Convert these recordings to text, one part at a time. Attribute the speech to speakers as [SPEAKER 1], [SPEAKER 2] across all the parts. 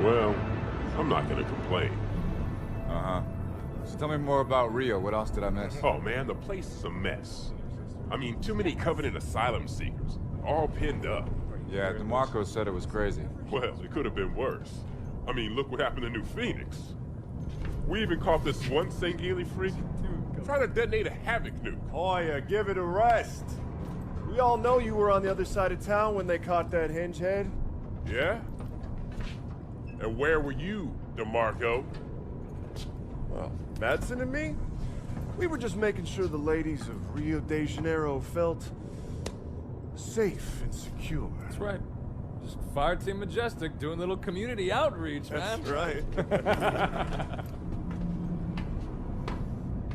[SPEAKER 1] Well, I'm not gonna complain.
[SPEAKER 2] Uh-huh. So tell me more about Rio. What else did I miss?
[SPEAKER 1] Oh man, the place is a mess. I mean, too many Covenant asylum seekers, all pinned up.
[SPEAKER 2] Yeah, DeMarco said it was crazy.
[SPEAKER 1] Well, it could have been worse. I mean, look what happened to New Phoenix. We even caught this one St. Geely freak trying to detonate a Havoc nuke.
[SPEAKER 3] Oh yeah, give it a rest. We all know you were on the other side of town when they caught that hinge head.
[SPEAKER 1] Yeah? And where were you, DeMarco?
[SPEAKER 3] Well, Madsen and me, we were just making sure the ladies of Rio de Janeiro felt safe and secure.
[SPEAKER 4] That's right. Just Fireteam Majestic doing a little community outreach, man.
[SPEAKER 3] That's right.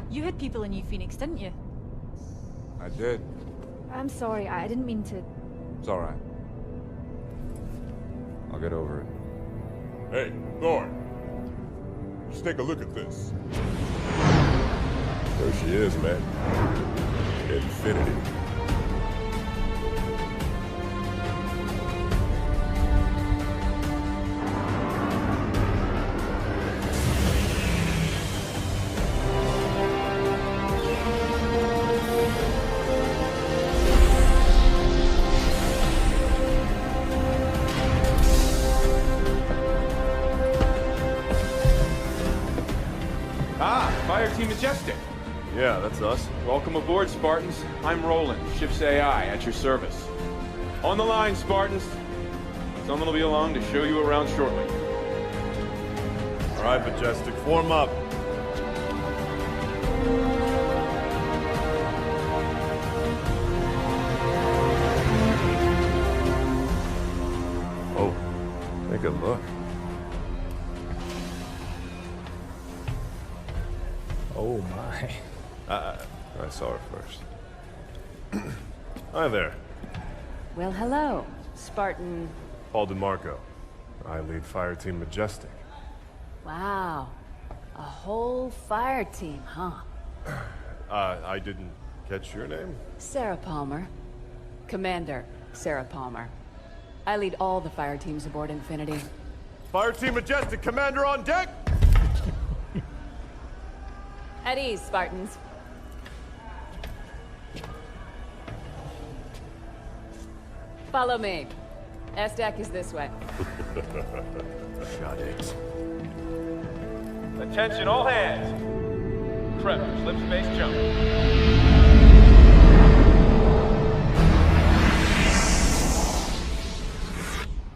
[SPEAKER 5] You had people in New Phoenix, didn't you?
[SPEAKER 2] I did.
[SPEAKER 6] I'm sorry, I didn't mean to...
[SPEAKER 2] It's all right. I'll get over it.
[SPEAKER 1] Hey, Thorn. Just take a look at this. There she is, man. Infinity.
[SPEAKER 7] Fireteam Majestic.
[SPEAKER 3] Yeah, that's us.
[SPEAKER 7] Welcome aboard, Spartans. I'm Roland, ship's AI, at your service. On the line, Spartans. Someone will be along to show you around shortly.
[SPEAKER 3] All right, Majestic, form up.
[SPEAKER 1] Oh, take a look.
[SPEAKER 4] Oh my.
[SPEAKER 1] I saw her first. Hi there.
[SPEAKER 6] Well, hello, Spartan...
[SPEAKER 1] Paul DeMarco. I lead Fireteam Majestic.
[SPEAKER 6] Wow. A whole fire team, huh?
[SPEAKER 1] I didn't catch your name?
[SPEAKER 6] Sarah Palmer. Commander Sarah Palmer. I lead all the fire teams aboard Infinity.
[SPEAKER 3] Fireteam Majestic, Commander on deck!
[SPEAKER 6] At ease, Spartans. Follow me. S-Deck is this way.
[SPEAKER 3] Got it.
[SPEAKER 7] Attention, all hands. Prep for slip space jump.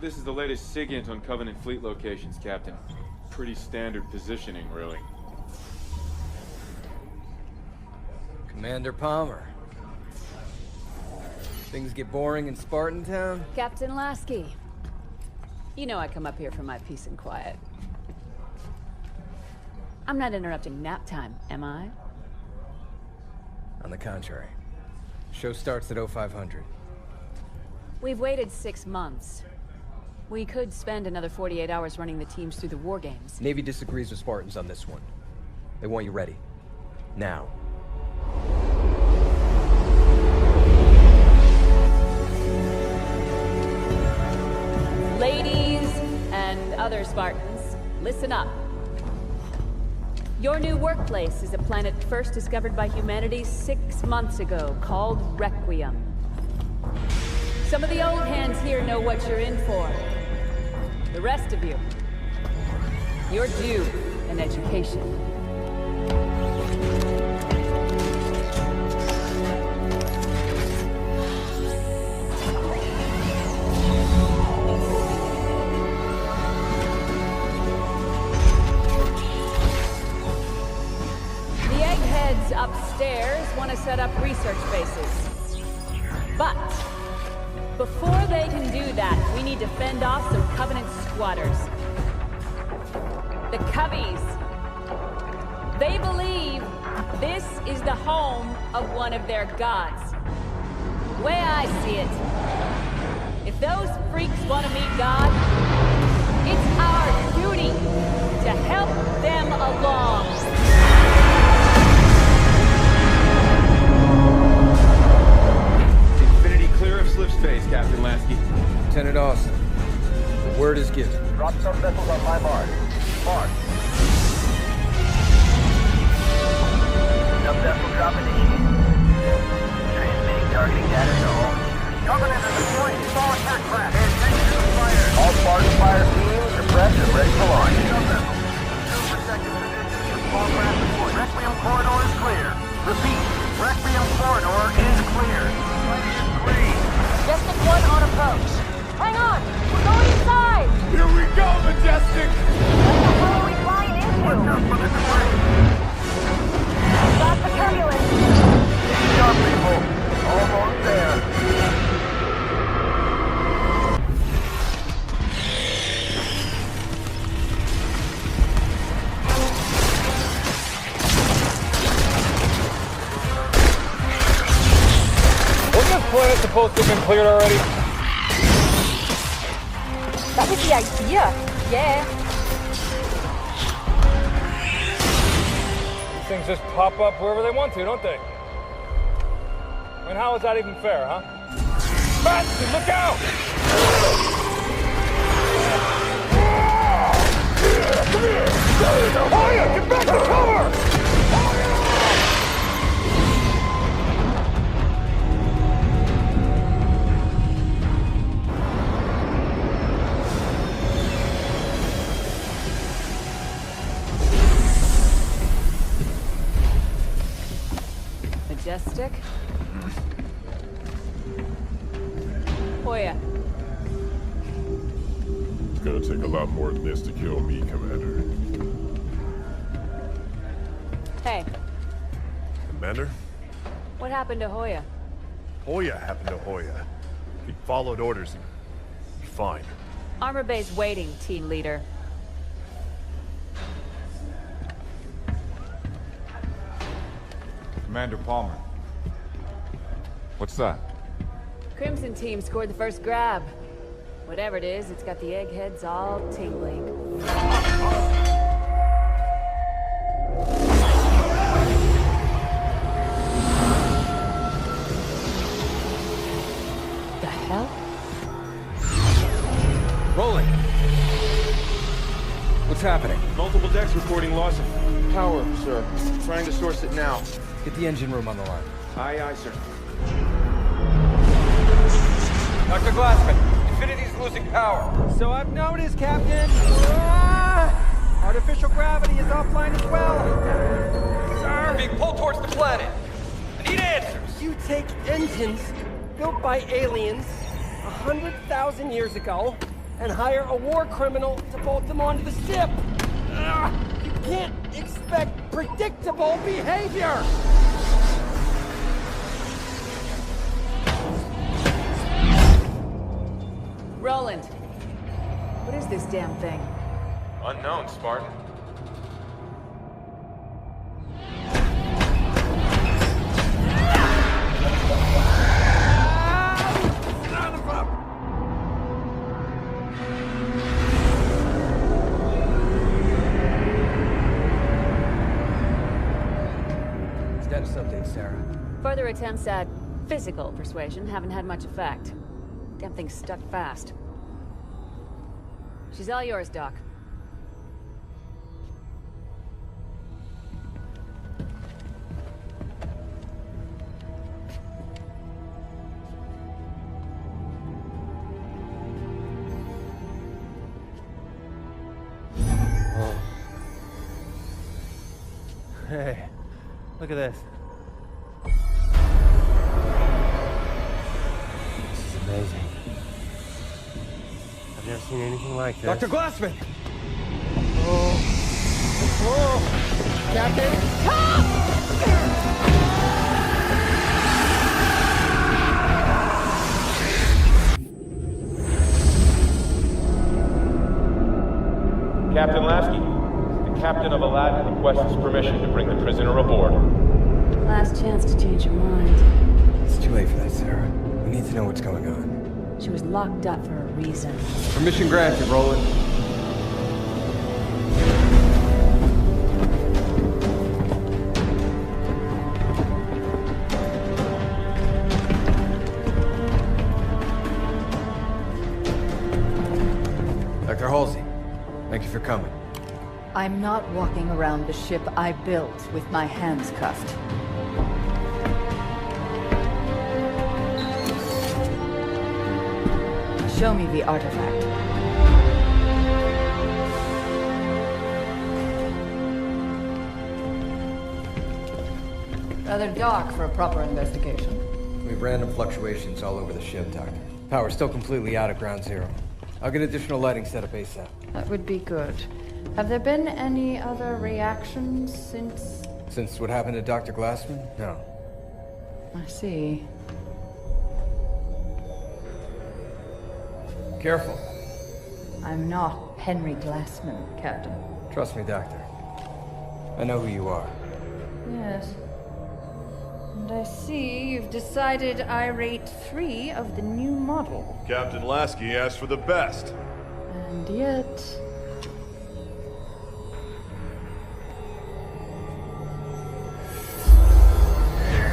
[SPEAKER 7] This is the latest SIGINT on Covenant fleet locations, Captain. Pretty standard positioning, really.
[SPEAKER 4] Commander Palmer. Things get boring in Spartan Town?
[SPEAKER 6] Captain Lasky. You know I come up here for my peace and quiet. I'm not interrupting nap time, am I?
[SPEAKER 4] On the contrary. Show starts at 0500.
[SPEAKER 6] We've waited 6 months. We could spend another 48 hours running the teams through the war games.
[SPEAKER 8] Navy disagrees with Spartans on this one. They want you ready. Now.
[SPEAKER 6] Ladies and other Spartans, listen up. Your new workplace is a planet first discovered by humanity 6 months ago, called Requiem. Some of the old hands here know what you're in for. The rest of you, you're due an education. The eggheads upstairs want to set up research bases. But before they can do that, we need to fend off some Covenant squatters. The Coveys. They believe this is the home of one of their gods. The way I see it, if those freaks want to meet God, it's our duty to help them along.
[SPEAKER 7] Infinity clear of slip space, Captain Lasky.
[SPEAKER 8] Lieutenant Austin. The word Word is given.
[SPEAKER 9] Drop some vessels on my mark. Mark. Some vessel drop initiated. Transmitting targeting data to all. Covenant is deploying small attack craft. Attention to fire. All Spartan fire teams are prepped and ready to launch. Some vessel. Two protected positions for small craft deployed. Requiem corridor is clear. Repeat. Requiem corridor is clear. Green.
[SPEAKER 6] Majestic 1 on approach. Hang on! We're going inside!
[SPEAKER 2] Here we go, Majestic!
[SPEAKER 6] What the hell are we flying into?
[SPEAKER 9] What's up for the delay?
[SPEAKER 6] Stop the turbulence!
[SPEAKER 9] Keep up, people. Almost there.
[SPEAKER 4] Wasn't this planet supposed to have been cleared already?
[SPEAKER 5] That was the idea. Yeah.
[SPEAKER 4] These things just pop up wherever they want to, don't they? I mean, how is that even fair, huh? Bastard, look out! Come here! Hoya, get back to cover!
[SPEAKER 6] Majestic. Hoya.
[SPEAKER 1] It's gonna take a lot more than this to kill me, Commander.
[SPEAKER 6] Hey,
[SPEAKER 3] Commander?
[SPEAKER 6] what happened to Hoya?
[SPEAKER 3] Hoya happened to Hoya. He followed orders and... fine.
[SPEAKER 6] Armor base waiting, team leader.
[SPEAKER 2] Commander Palmer. What's that?
[SPEAKER 6] Crimson team scored the first grab. Whatever it is, it's got the eggheads all tingling. The hell?
[SPEAKER 8] Rolling. What's happening?
[SPEAKER 7] Multiple decks reporting loss of power, sir. Trying to source it now.
[SPEAKER 8] Get the engine room on the line.
[SPEAKER 7] Aye, aye, sir.
[SPEAKER 8] Dr. Glassman, Infinity's losing power.
[SPEAKER 10] So I've noticed, Captain. Artificial gravity is offline as well.
[SPEAKER 8] Sir, being pulled towards the planet. I need answers.
[SPEAKER 10] You take engines built by aliens 100,000 years ago and hire a war criminal to bolt them onto the ship. You can't expect predictable behavior.
[SPEAKER 6] Roland, what is this damn thing?
[SPEAKER 7] Unknown, Spartan.
[SPEAKER 8] Status update, Sarah.
[SPEAKER 6] Further attempts at physical persuasion haven't had much effect. Damn thing's stuck fast. She's all yours, Doc.
[SPEAKER 10] Hey, look at this. This is amazing. I've never seen anything like this.
[SPEAKER 8] Dr. Glassman!
[SPEAKER 10] Whoa! Captain!
[SPEAKER 7] Captain Lasky, the captain of Aladdin requests permission to bring the prisoner aboard.
[SPEAKER 6] Last chance to change your mind.
[SPEAKER 8] It's too late for that, Sarah. We need to know what's going on.
[SPEAKER 6] She was locked up for a reason.
[SPEAKER 8] Permission granted, Roland. Dr. Halsey, thank you for coming.
[SPEAKER 5] I'm not walking around the ship I built with my hands cuffed. Show me the artifact. Rather dark for a proper investigation.
[SPEAKER 8] We have random fluctuations all over the ship, Doctor. Power's still completely out at ground zero. I'll get additional lighting set up ASAP.
[SPEAKER 5] That would be good. Have there been any other reactions since...
[SPEAKER 8] Since what happened to Dr. Glassman? No.
[SPEAKER 5] I see.
[SPEAKER 8] Careful.
[SPEAKER 5] I'm not Henry Glassman, Captain.
[SPEAKER 8] Trust me, Doctor. I know who you are.
[SPEAKER 5] Yes. And I see you've decided I rate 3 of the new model.
[SPEAKER 3] Captain Lasky asked for the best.
[SPEAKER 5] And yet...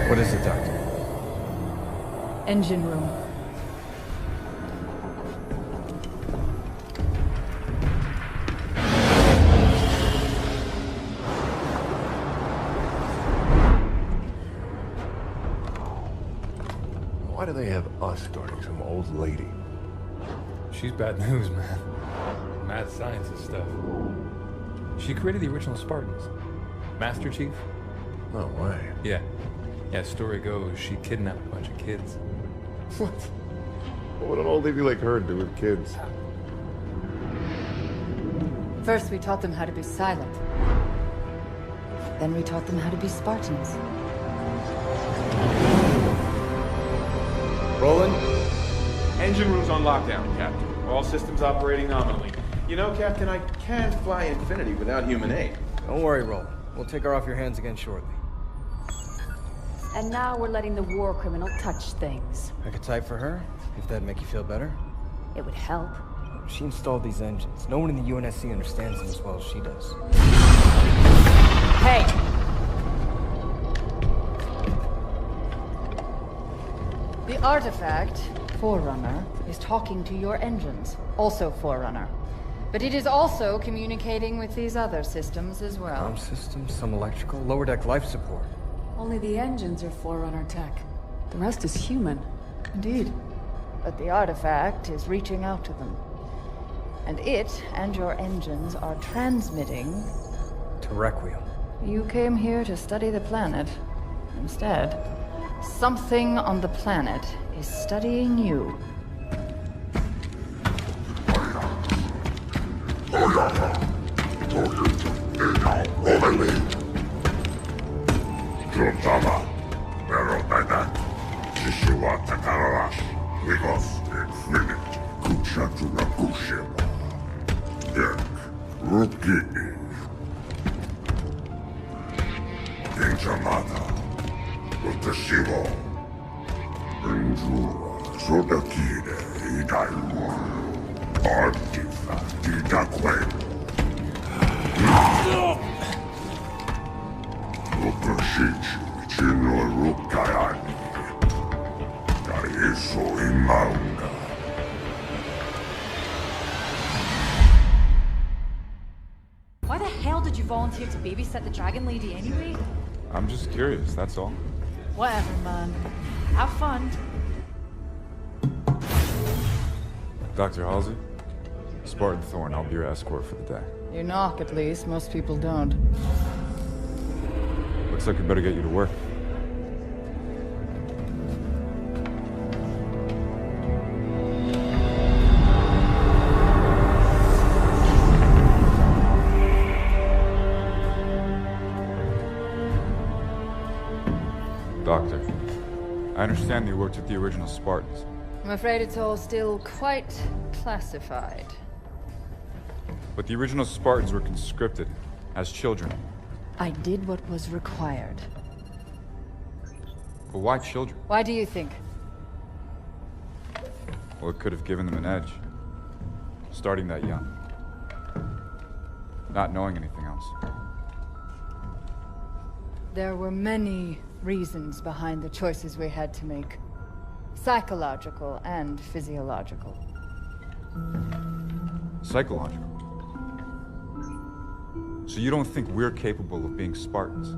[SPEAKER 8] What is it, Doctor?
[SPEAKER 5] Engine room.
[SPEAKER 3] Why do they have us guarding some old lady?
[SPEAKER 4] She's bad news, man. Mad scientist stuff. She created the original Spartans. Master Chief?
[SPEAKER 3] No way.
[SPEAKER 4] Yeah. Yeah, story goes, she kidnapped a bunch of kids.
[SPEAKER 3] What? What would an old lady like her do with kids?
[SPEAKER 5] First we taught them how to be silent. Then we taught them how to be Spartans.
[SPEAKER 8] Roland?
[SPEAKER 7] Engine room's on lockdown, Captain. All systems operating nominally. You know, Captain, I can't fly Infinity without human aid.
[SPEAKER 8] Don't worry, Roland. We'll take her off your hands again shortly.
[SPEAKER 6] And now we're letting the war criminal touch things.
[SPEAKER 8] I could type for her, if that'd make you feel better.
[SPEAKER 6] It would help.
[SPEAKER 8] She installed these engines. No one in the UNSC understands them as well as she does.
[SPEAKER 6] Hey!
[SPEAKER 5] The artifact, Forerunner, is talking to your engines. Also Forerunner. But it is also communicating with these other systems as well.
[SPEAKER 8] Arm systems, some electrical, lower deck life support.
[SPEAKER 6] Only the engines are Forerunner tech. The rest is human.
[SPEAKER 5] Indeed. But the artifact is reaching out to them. And it and your engines are transmitting...
[SPEAKER 8] To Requiem.
[SPEAKER 5] You came here to study the planet. Instead, something on the planet is studying you.
[SPEAKER 6] Why the hell did you volunteer to babysit the Dragon Lady anyway?
[SPEAKER 2] I'm just curious, that's all.
[SPEAKER 6] Whatever, man. Have fun.
[SPEAKER 2] Dr. Halsey? Spartan Thorn, I'll be your escort for the day.
[SPEAKER 5] You knock, at least. Most people don't.
[SPEAKER 2] Looks like we better get you to work. Doctor, I understand you worked with the original Spartans.
[SPEAKER 5] I'm afraid it's all still quite classified.
[SPEAKER 2] But the original Spartans were conscripted as children.
[SPEAKER 5] I did what was required.
[SPEAKER 2] But why children?
[SPEAKER 5] Why do you think?
[SPEAKER 2] Well, it could have given them an edge. Starting that young. Not knowing anything else.
[SPEAKER 5] There were many reasons behind the choices we had to make. Psychological and physiological.
[SPEAKER 2] Psychological. So you don't think we're capable of being Spartans?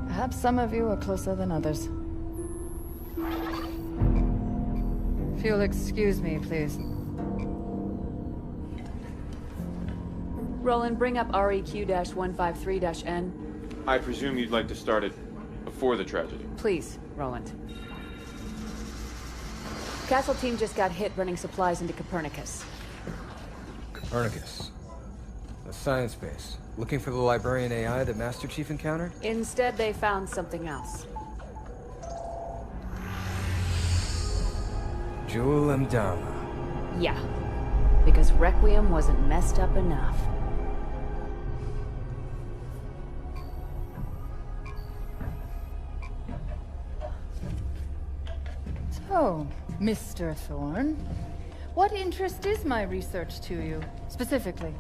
[SPEAKER 5] Perhaps some of you are closer than others. If you'll excuse me, please.
[SPEAKER 6] Roland, bring up REQ-153-N.
[SPEAKER 7] I presume you'd like to start it before the tragedy.
[SPEAKER 6] Please, Roland. Castle team just got hit running supplies into Copernicus.
[SPEAKER 8] Copernicus. A science base. Looking for the librarian AI that Master Chief encountered?
[SPEAKER 6] Instead, they found something else.
[SPEAKER 8] Jewel Mdama.
[SPEAKER 6] Yeah. Because Requiem wasn't messed up enough.
[SPEAKER 5] So, Mr. Thorne, what interest is my research to you, specifically?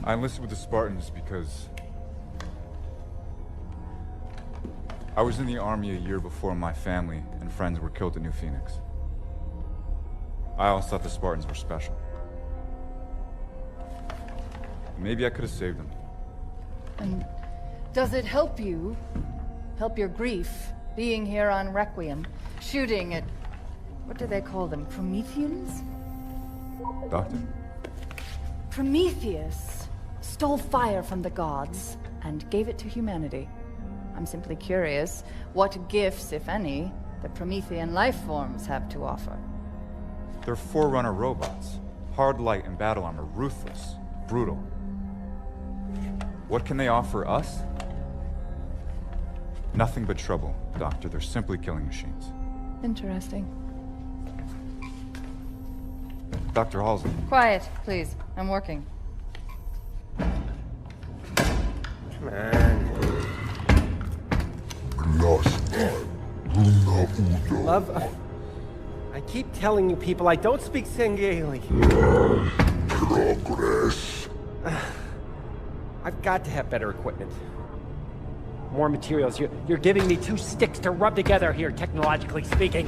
[SPEAKER 2] I enlisted with the Spartans because I was in the army a year before my family and friends were killed at New Phoenix. I always thought the Spartans were special. Maybe I could have saved them.
[SPEAKER 5] And does it help you, help your grief, being here on Requiem, shooting at, what do they call them, Prometheans?
[SPEAKER 2] Doctor?
[SPEAKER 5] Prometheus stole fire from the gods and gave it to humanity. I'm simply curious what gifts, if any, the Promethean life forms have to offer.
[SPEAKER 2] They're Forerunner robots. Hard light and battle armor, ruthless, brutal. What can they offer us? Nothing but trouble, Doctor. They're simply killing machines.
[SPEAKER 5] Interesting.
[SPEAKER 2] Dr. Halsey.
[SPEAKER 5] Quiet, please. I'm working.
[SPEAKER 10] Come on. Love, I keep telling you people I don't speak Sengeli.
[SPEAKER 9] Progress.
[SPEAKER 10] I've got to have better equipment. More materials. You're giving me two sticks to rub together here, technologically speaking.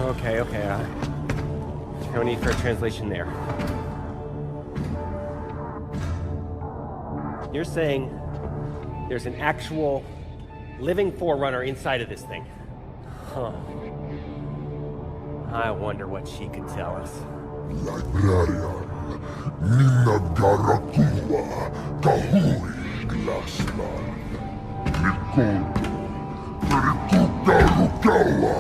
[SPEAKER 10] Okay. No need for a translation there. You're saying there's an actual living Forerunner inside of this thing? Huh. I wonder what she could tell us.
[SPEAKER 9] Librarian, Nina Garakua, Kahui Glasman, Nicole, Perikuta Rukawa,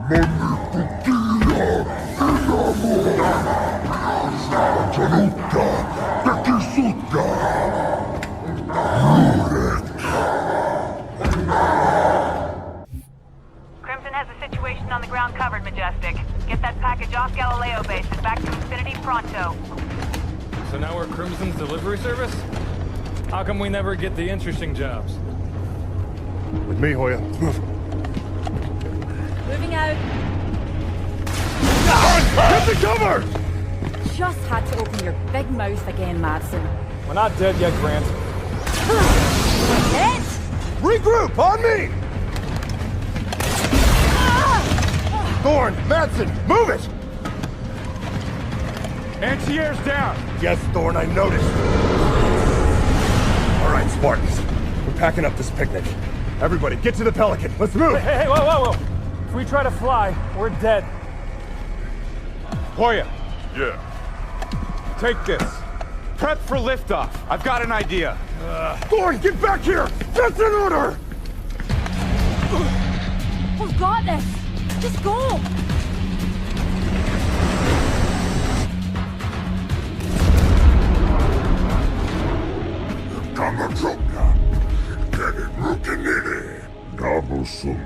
[SPEAKER 9] Monikutia, Inamura, Januka, Takisuka, Murek.
[SPEAKER 11] Crimson has a situation on the ground covered, Majestic. Get that package off Galileo base and back to Infinity pronto.
[SPEAKER 4] So now we're Crimson's delivery service? How come we never get the interesting jobs?
[SPEAKER 3] With me, Hoya.
[SPEAKER 6] Moving out.
[SPEAKER 3] Get the cover!
[SPEAKER 6] Just had to open your big mouth again, Madsen.
[SPEAKER 4] We're not dead yet, Grant.
[SPEAKER 6] Hit!
[SPEAKER 3] Regroup, on me! Thorne, Madsen, move it!
[SPEAKER 1] Anti-air's down!
[SPEAKER 3] Yes, Thorne, I noticed. All right, Spartans. We're packing up this picnic. Everybody, get to the Pelican. Let's move!
[SPEAKER 4] Hey, whoa. If we try to fly, we're dead.
[SPEAKER 7] Hoya,
[SPEAKER 1] Yeah.
[SPEAKER 7] take this. Prep for liftoff. I've got an idea.
[SPEAKER 3] Thorne, get back here! That's an order!
[SPEAKER 6] We've got this! Just go!
[SPEAKER 9] Kamatroka, Kevin Rukinini, Double Sumi,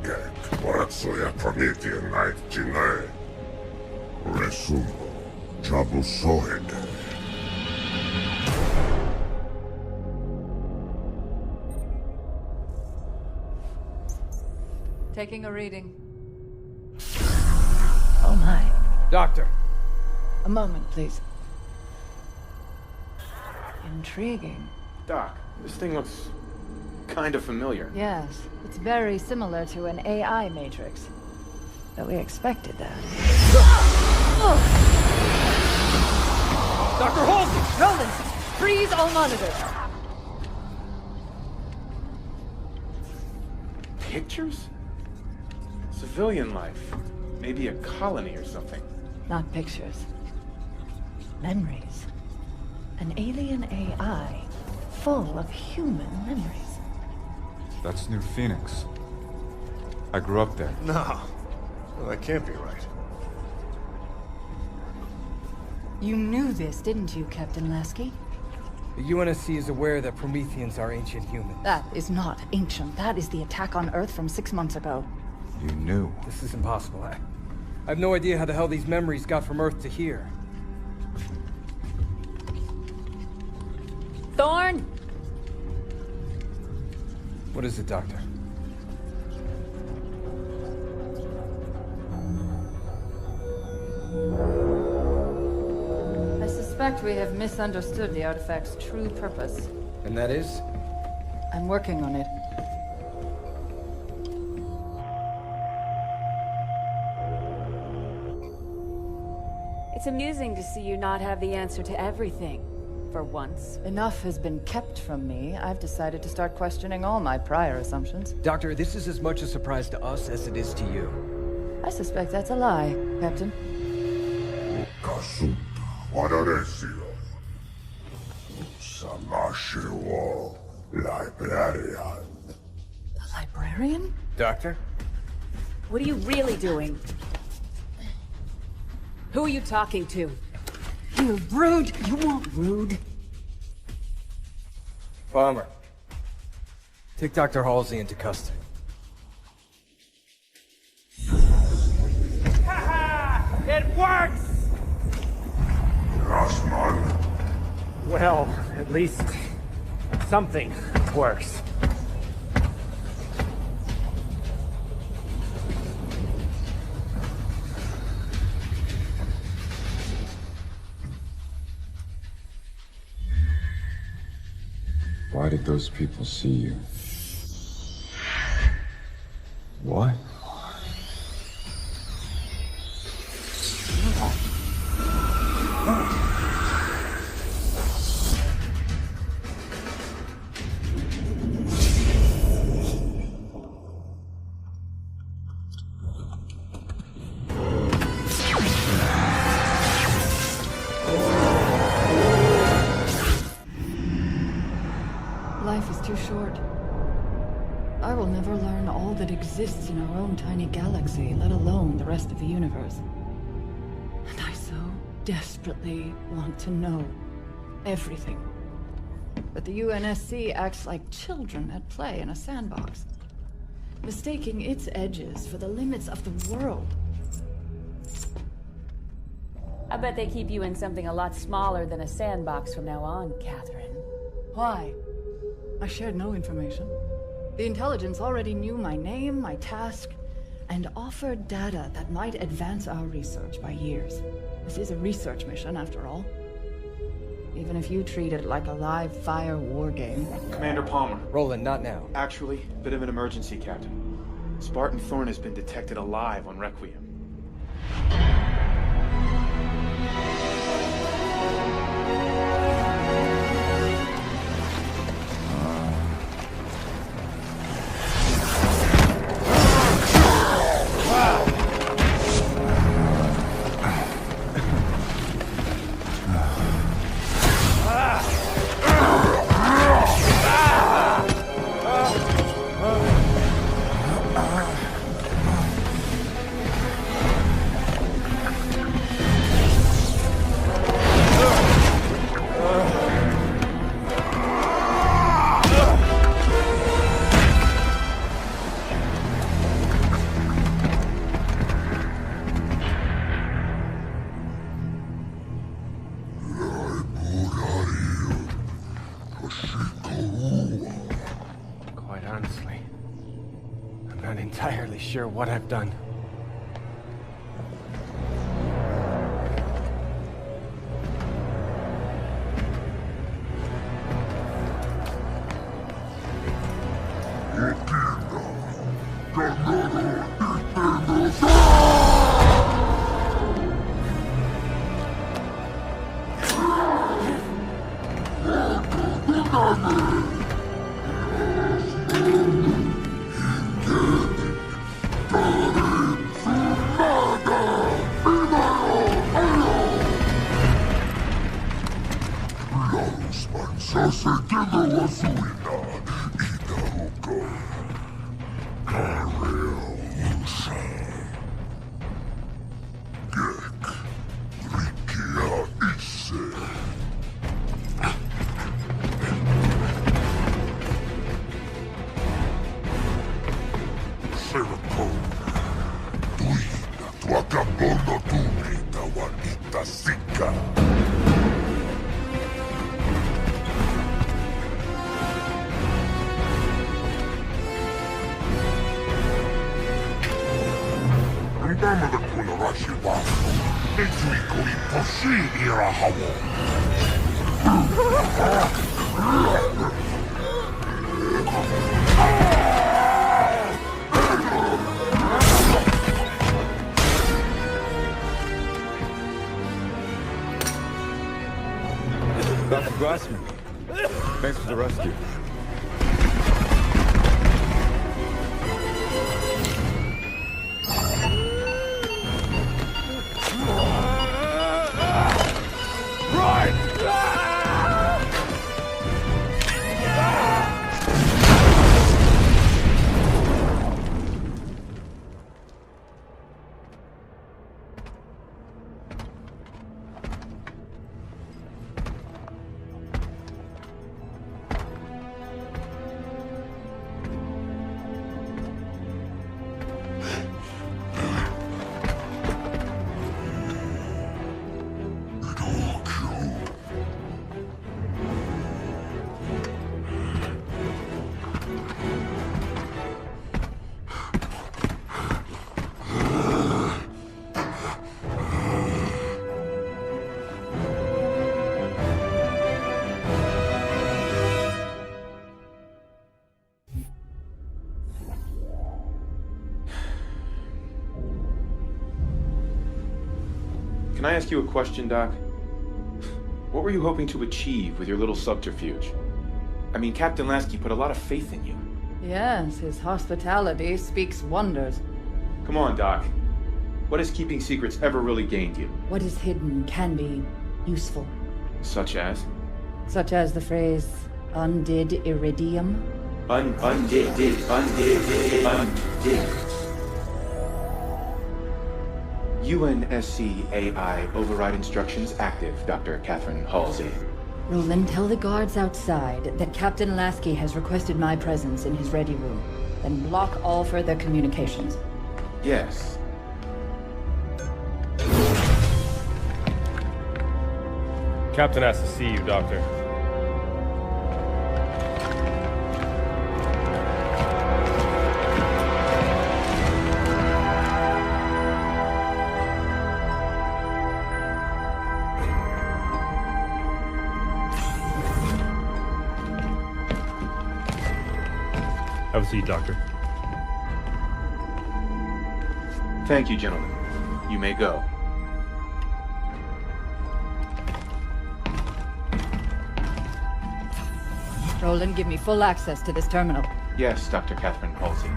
[SPEAKER 9] Get, Waratsoya Promethean Night Jinae, Resumo, Jabu Sohede.
[SPEAKER 5] Taking a reading. Oh my.
[SPEAKER 8] Doctor.
[SPEAKER 5] A moment, please. Intriguing.
[SPEAKER 7] Doc, this thing looks kind of familiar.
[SPEAKER 5] Yes, it's very similar to an AI matrix. But we expected that.
[SPEAKER 10] Dr. Halsey!
[SPEAKER 5] Roland, freeze all monitors.
[SPEAKER 7] Pictures? Civilian life. Maybe a colony or something.
[SPEAKER 5] Not pictures. Memories. An alien AI full of human memories.
[SPEAKER 2] That's New Phoenix. I grew up there.
[SPEAKER 3] No. Well, that can't be right.
[SPEAKER 5] You knew this, didn't you, Captain Lasky?
[SPEAKER 8] The UNSC is aware that Prometheans are ancient humans.
[SPEAKER 5] That is not ancient. That is the attack on Earth from 6 months ago.
[SPEAKER 2] You knew.
[SPEAKER 8] This is impossible. I have no idea how the hell these memories got from Earth to here.
[SPEAKER 6] Thorn!
[SPEAKER 8] What is it, Doctor?
[SPEAKER 5] I suspect we have misunderstood the artifact's true purpose.
[SPEAKER 8] And that is?
[SPEAKER 5] I'm working on it.
[SPEAKER 6] It's amusing to see you not have the answer to everything, for once.
[SPEAKER 5] Enough has been kept from me. I've decided to start questioning all my prior assumptions.
[SPEAKER 8] Doctor, this is as much a surprise to us as it is to you.
[SPEAKER 5] I suspect that's a lie, Captain.
[SPEAKER 9] Librarian.
[SPEAKER 5] A librarian?
[SPEAKER 8] Doctor?
[SPEAKER 6] What are you really doing? Who are you talking to?
[SPEAKER 5] You rude! You won't rude.
[SPEAKER 8] Bomber. Take Dr. Halsey into custody.
[SPEAKER 10] It works! Well, at least something works.
[SPEAKER 2] Why did those people see you? What?
[SPEAKER 5] Life is too short. I will never learn all that exists in our own tiny galaxy, let alone the rest of the universe. And I so desperately want to know everything. But the UNSC acts like children at play in a sandbox, mistaking its edges for the limits of the world.
[SPEAKER 6] I bet they keep you in something a lot smaller than a sandbox from now on, Catherine.
[SPEAKER 5] Why? I shared no information. The intelligence already knew my name, my task, and offered data that might advance our research by years. This is a research mission, after all. Even if you treat it like a live fire war game.
[SPEAKER 7] Commander Palmer.
[SPEAKER 8] Roland, not now.
[SPEAKER 7] Actually, bit of an emergency, Captain. Spartan Thorn has been detected alive on Requiem.
[SPEAKER 10] Quite honestly, I'm not entirely sure what I've done.
[SPEAKER 9] Ganado,
[SPEAKER 2] Dr. Glassman, thanks for the rescue.
[SPEAKER 7] Can I ask you a question, Doc? What were you hoping to achieve with your little subterfuge? I mean, Captain Lasky put a lot of faith in you.
[SPEAKER 5] Yes, his hospitality speaks wonders.
[SPEAKER 7] Come on, Doc. What has keeping secrets ever really gained you?
[SPEAKER 5] What is hidden can be useful.
[SPEAKER 7] Such as?
[SPEAKER 5] Such as the phrase, undid iridium.
[SPEAKER 7] Undid. UNSC AI override instructions active, Dr. Catherine Halsey.
[SPEAKER 5] Roland, tell the guards outside that Captain Lasky has requested my presence in his ready room. Then block all further communications.
[SPEAKER 7] Yes.
[SPEAKER 12] Captain has to see you, Doctor. Have a seat, Doctor.
[SPEAKER 7] Thank you, gentlemen. You may go.
[SPEAKER 5] Roland, give me full access to this terminal.
[SPEAKER 7] Yes, Dr. Catherine Halsey.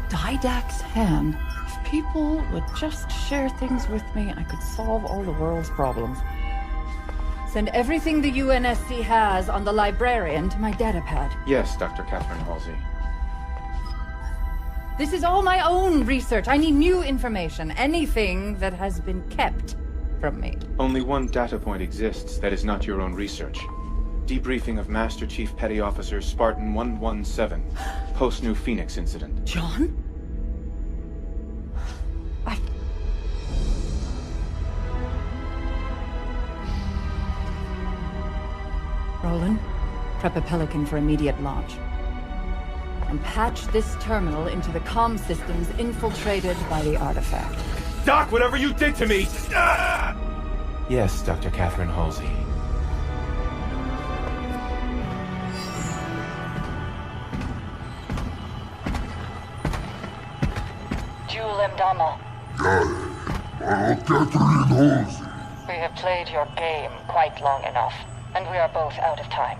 [SPEAKER 5] The Didact's hand. If people would just share things with me, I could solve all the world's problems. Send everything the UNSC has on the librarian to my datapad.
[SPEAKER 7] Yes, Dr. Catherine Halsey.
[SPEAKER 5] This is all my own research. I need new information. Anything that has been kept from me.
[SPEAKER 7] Only one data point exists that is not your own research. Debriefing of Master Chief Petty Officer Spartan 117, post-New Phoenix incident.
[SPEAKER 5] John? Roland, prep a Pelican for immediate launch. And patch this terminal into the comm systems infiltrated by the artifact.
[SPEAKER 12] Doc, whatever you did to me! Ah!
[SPEAKER 7] Yes, Dr. Catherine Halsey.
[SPEAKER 13] Jewel Mdama.
[SPEAKER 14] Catherine Halsey.
[SPEAKER 13] We have played your game quite long enough, and we are both out of time.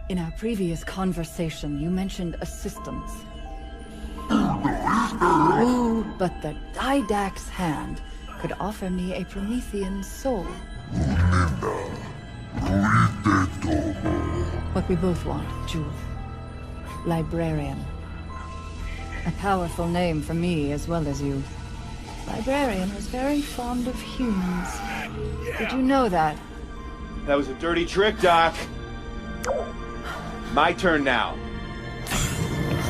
[SPEAKER 5] In our previous conversation, you mentioned assistance. Ooh, but the Didact's hand could offer me a Promethean soul. What we both want, Jewel. Librarian. A powerful name for me as well as you. Librarian was very fond of humans. Did you know that?
[SPEAKER 7] That was a dirty trick, Doc. My turn now.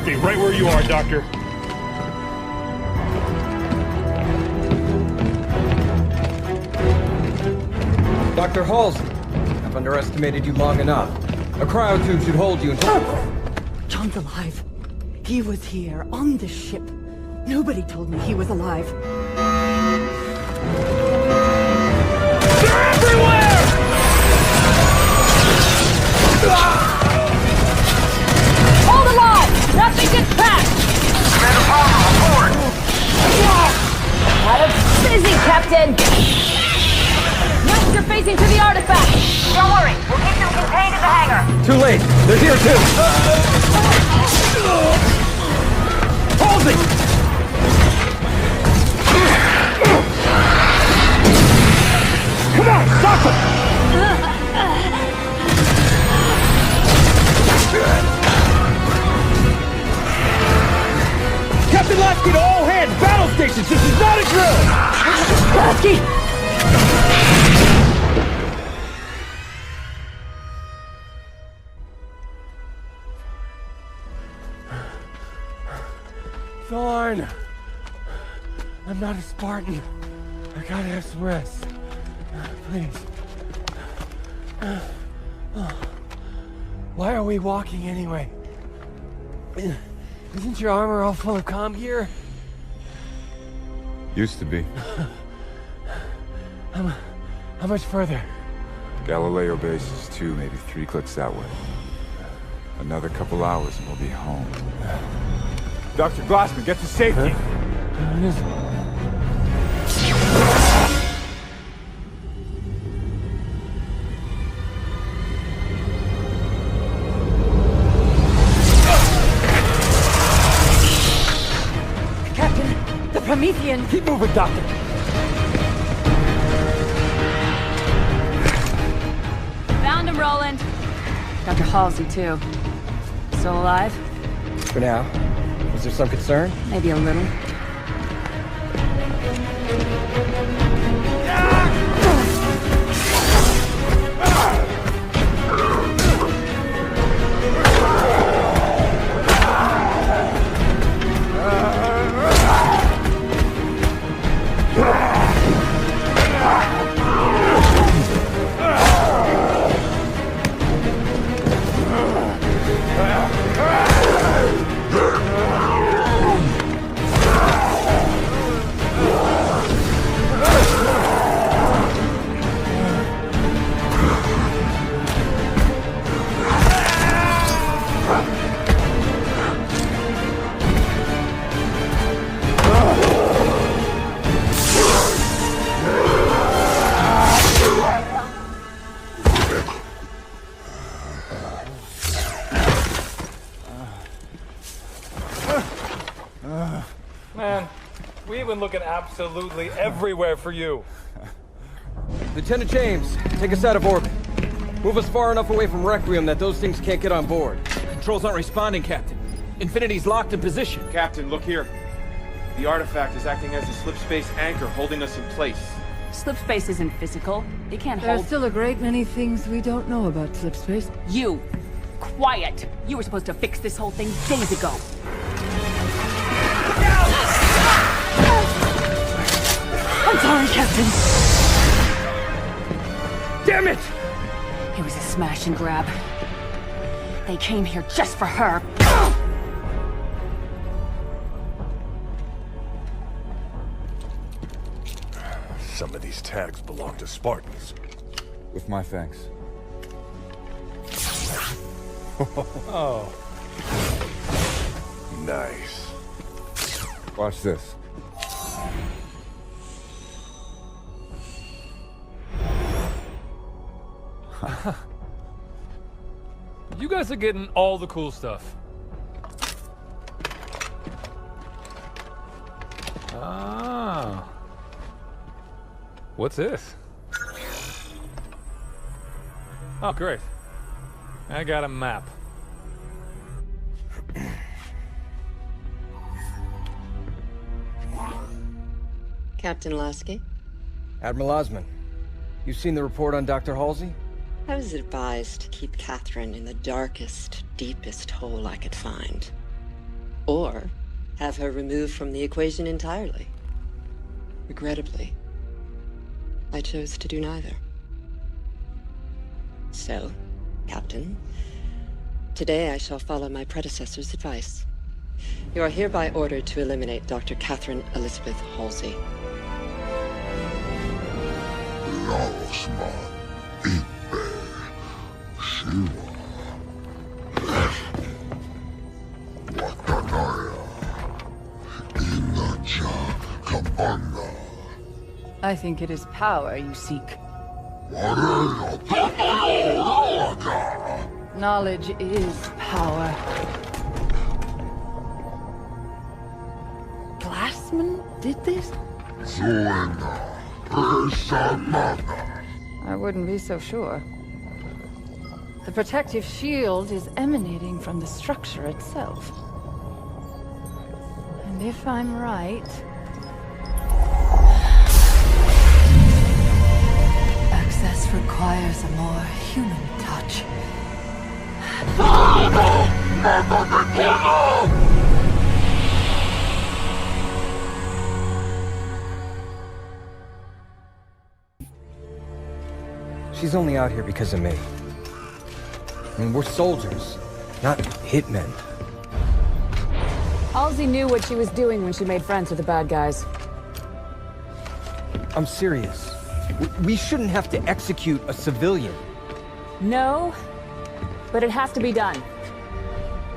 [SPEAKER 12] Stay right where you are, Doctor.
[SPEAKER 8] Dr. Halsey, I've underestimated you long enough. A cryotube should hold you until...
[SPEAKER 5] John's alive. He was here, on the ship. Nobody told me he was alive.
[SPEAKER 12] They're everywhere!
[SPEAKER 6] Hold alive! Nothing gets past!
[SPEAKER 9] Commander Palmer, report!
[SPEAKER 6] Had a busy, Captain! Master facing to the artifact!
[SPEAKER 11] Don't worry, we'll keep them contained in the hangar.
[SPEAKER 8] Too late! They're here too! Halsey!
[SPEAKER 12] Come on, stop them! Captain Lasky to all hands! Battle stations! This is not a drill!
[SPEAKER 5] Lasky!
[SPEAKER 10] Thorn! I'm not a Spartan. I gotta have some rest. Please. Why are we walking anyway? Isn't your armor all full of comm gear?
[SPEAKER 2] Used to be.
[SPEAKER 10] How much further?
[SPEAKER 2] Galileo base is 2, maybe 3 clicks that way. Another couple hours and we'll be home. Dr. Glassman, get to safety!
[SPEAKER 5] Captain, the Promethean!
[SPEAKER 10] Keep moving, Doctor!
[SPEAKER 6] Found him, Roland. Dr. Halsey, too. Still alive?
[SPEAKER 8] For now. Is there some concern?
[SPEAKER 6] Maybe a little.
[SPEAKER 4] Man, we've been looking absolutely everywhere for you.
[SPEAKER 8] Lieutenant James, take us out of orbit. Move us far enough away from Requiem that those things can't get on board.
[SPEAKER 12] Controls aren't responding, Captain. Infinity's locked in position.
[SPEAKER 7] Captain, look here. The artifact is acting as a slipspace anchor holding us in place.
[SPEAKER 6] Slipspace isn't physical. It can't
[SPEAKER 5] There's
[SPEAKER 6] hold...
[SPEAKER 5] still a great many things we don't know about slipspace.
[SPEAKER 6] You! Quiet! You were supposed to fix this whole thing days ago.
[SPEAKER 5] I'm sorry, Captain.
[SPEAKER 12] Damn it!
[SPEAKER 6] It was a smash and grab. They came here just for her.
[SPEAKER 3] Some of these tags belong to Spartans.
[SPEAKER 2] With my thanks.
[SPEAKER 4] Oh.
[SPEAKER 3] Nice.
[SPEAKER 2] Watch this.
[SPEAKER 4] You guys are getting all the cool stuff. Ah. What's this? Oh, great. I got a map.
[SPEAKER 14] Captain Lasky?
[SPEAKER 8] Admiral Osman, you've seen the report on Dr. Halsey?
[SPEAKER 14] I was advised to keep Catherine in the darkest, deepest hole I could find. Or have her removed from the equation entirely. Regrettably, I chose to do neither. So, Captain, today I shall follow my predecessor's advice. You are hereby ordered to eliminate Dr. Catherine Elizabeth Halsey.
[SPEAKER 5] I think it is power you seek. Knowledge is power. Glassman did this? I wouldn't be so sure. The protective shield is emanating from the structure itself. And if I'm right... access requires a more human touch.
[SPEAKER 8] She's only out here because of me. I mean, we're soldiers, not hitmen.
[SPEAKER 6] Halsey knew what she was doing when she made friends with the bad guys.
[SPEAKER 8] I'm serious. We shouldn't have to execute a civilian.
[SPEAKER 6] No, but it has to be done.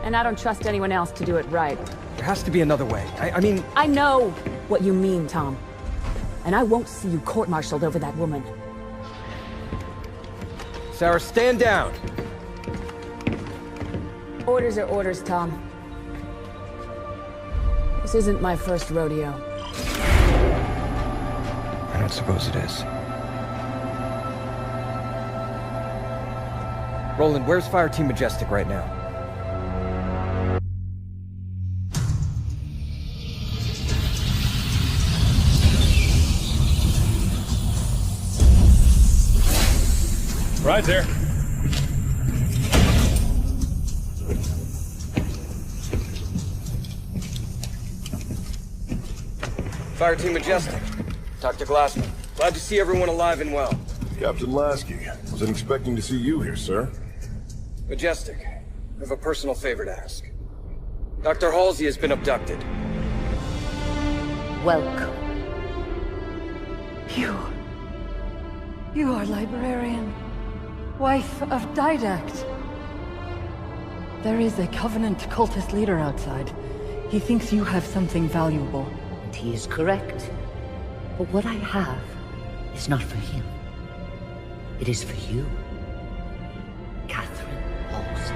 [SPEAKER 6] And I don't trust anyone else to do it right.
[SPEAKER 8] There has to be another way. I mean...
[SPEAKER 6] I know what you mean, Tom. And I won't see you court-martialed over that woman.
[SPEAKER 8] Sarah, stand down!
[SPEAKER 6] Orders are orders, Tom. This isn't my first rodeo.
[SPEAKER 8] I don't suppose it is. Roland, where's Fire Team Majestic right now?
[SPEAKER 4] Right there.
[SPEAKER 8] Fire Team Majestic. Dr. Glassman. Glad to see everyone alive and well.
[SPEAKER 3] Captain Lasky, wasn't expecting to see you here, sir.
[SPEAKER 8] Majestic, I have a personal favor to ask. Dr. Halsey has been abducted.
[SPEAKER 5] Welcome. You are librarian. Wife of Didact. There is a Covenant cultist leader outside. He thinks you have something valuable.
[SPEAKER 15] And he is correct. But what I have is not for him. It is for you. Catherine Halsey.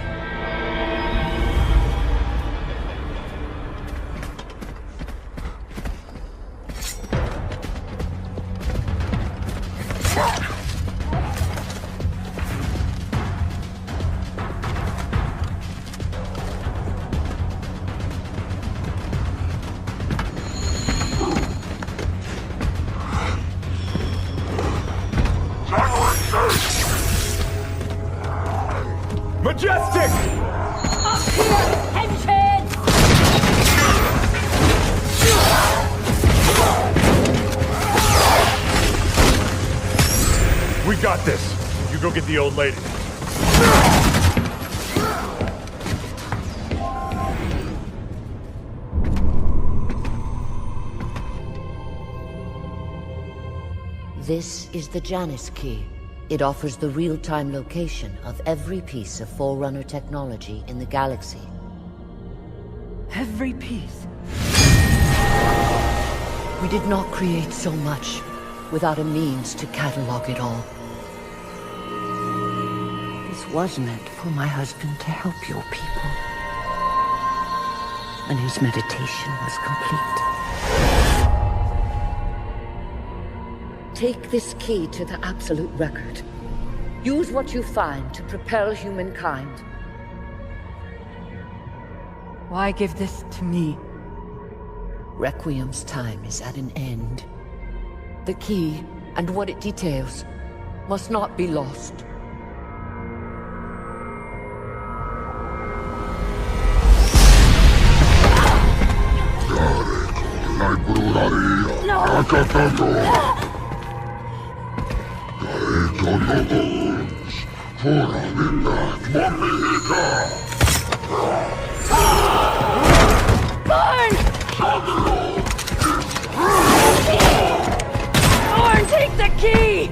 [SPEAKER 12] Majestic!
[SPEAKER 6] Up here, henchhead!
[SPEAKER 12] We got this. You go get the old lady.
[SPEAKER 15] This is the Janus key. It offers the real-time location of every piece of Forerunner technology in the galaxy.
[SPEAKER 5] Every piece?
[SPEAKER 15] We did not create so much without a means to catalog it all. This was meant for my husband to help your people. And his meditation was complete. Take this key to the Absolute Record. Use what you find to propel humankind.
[SPEAKER 5] Why give this to me?
[SPEAKER 15] Requiem's time is at an end. The key, and what it details, must not be lost.
[SPEAKER 5] Thorn, take the key!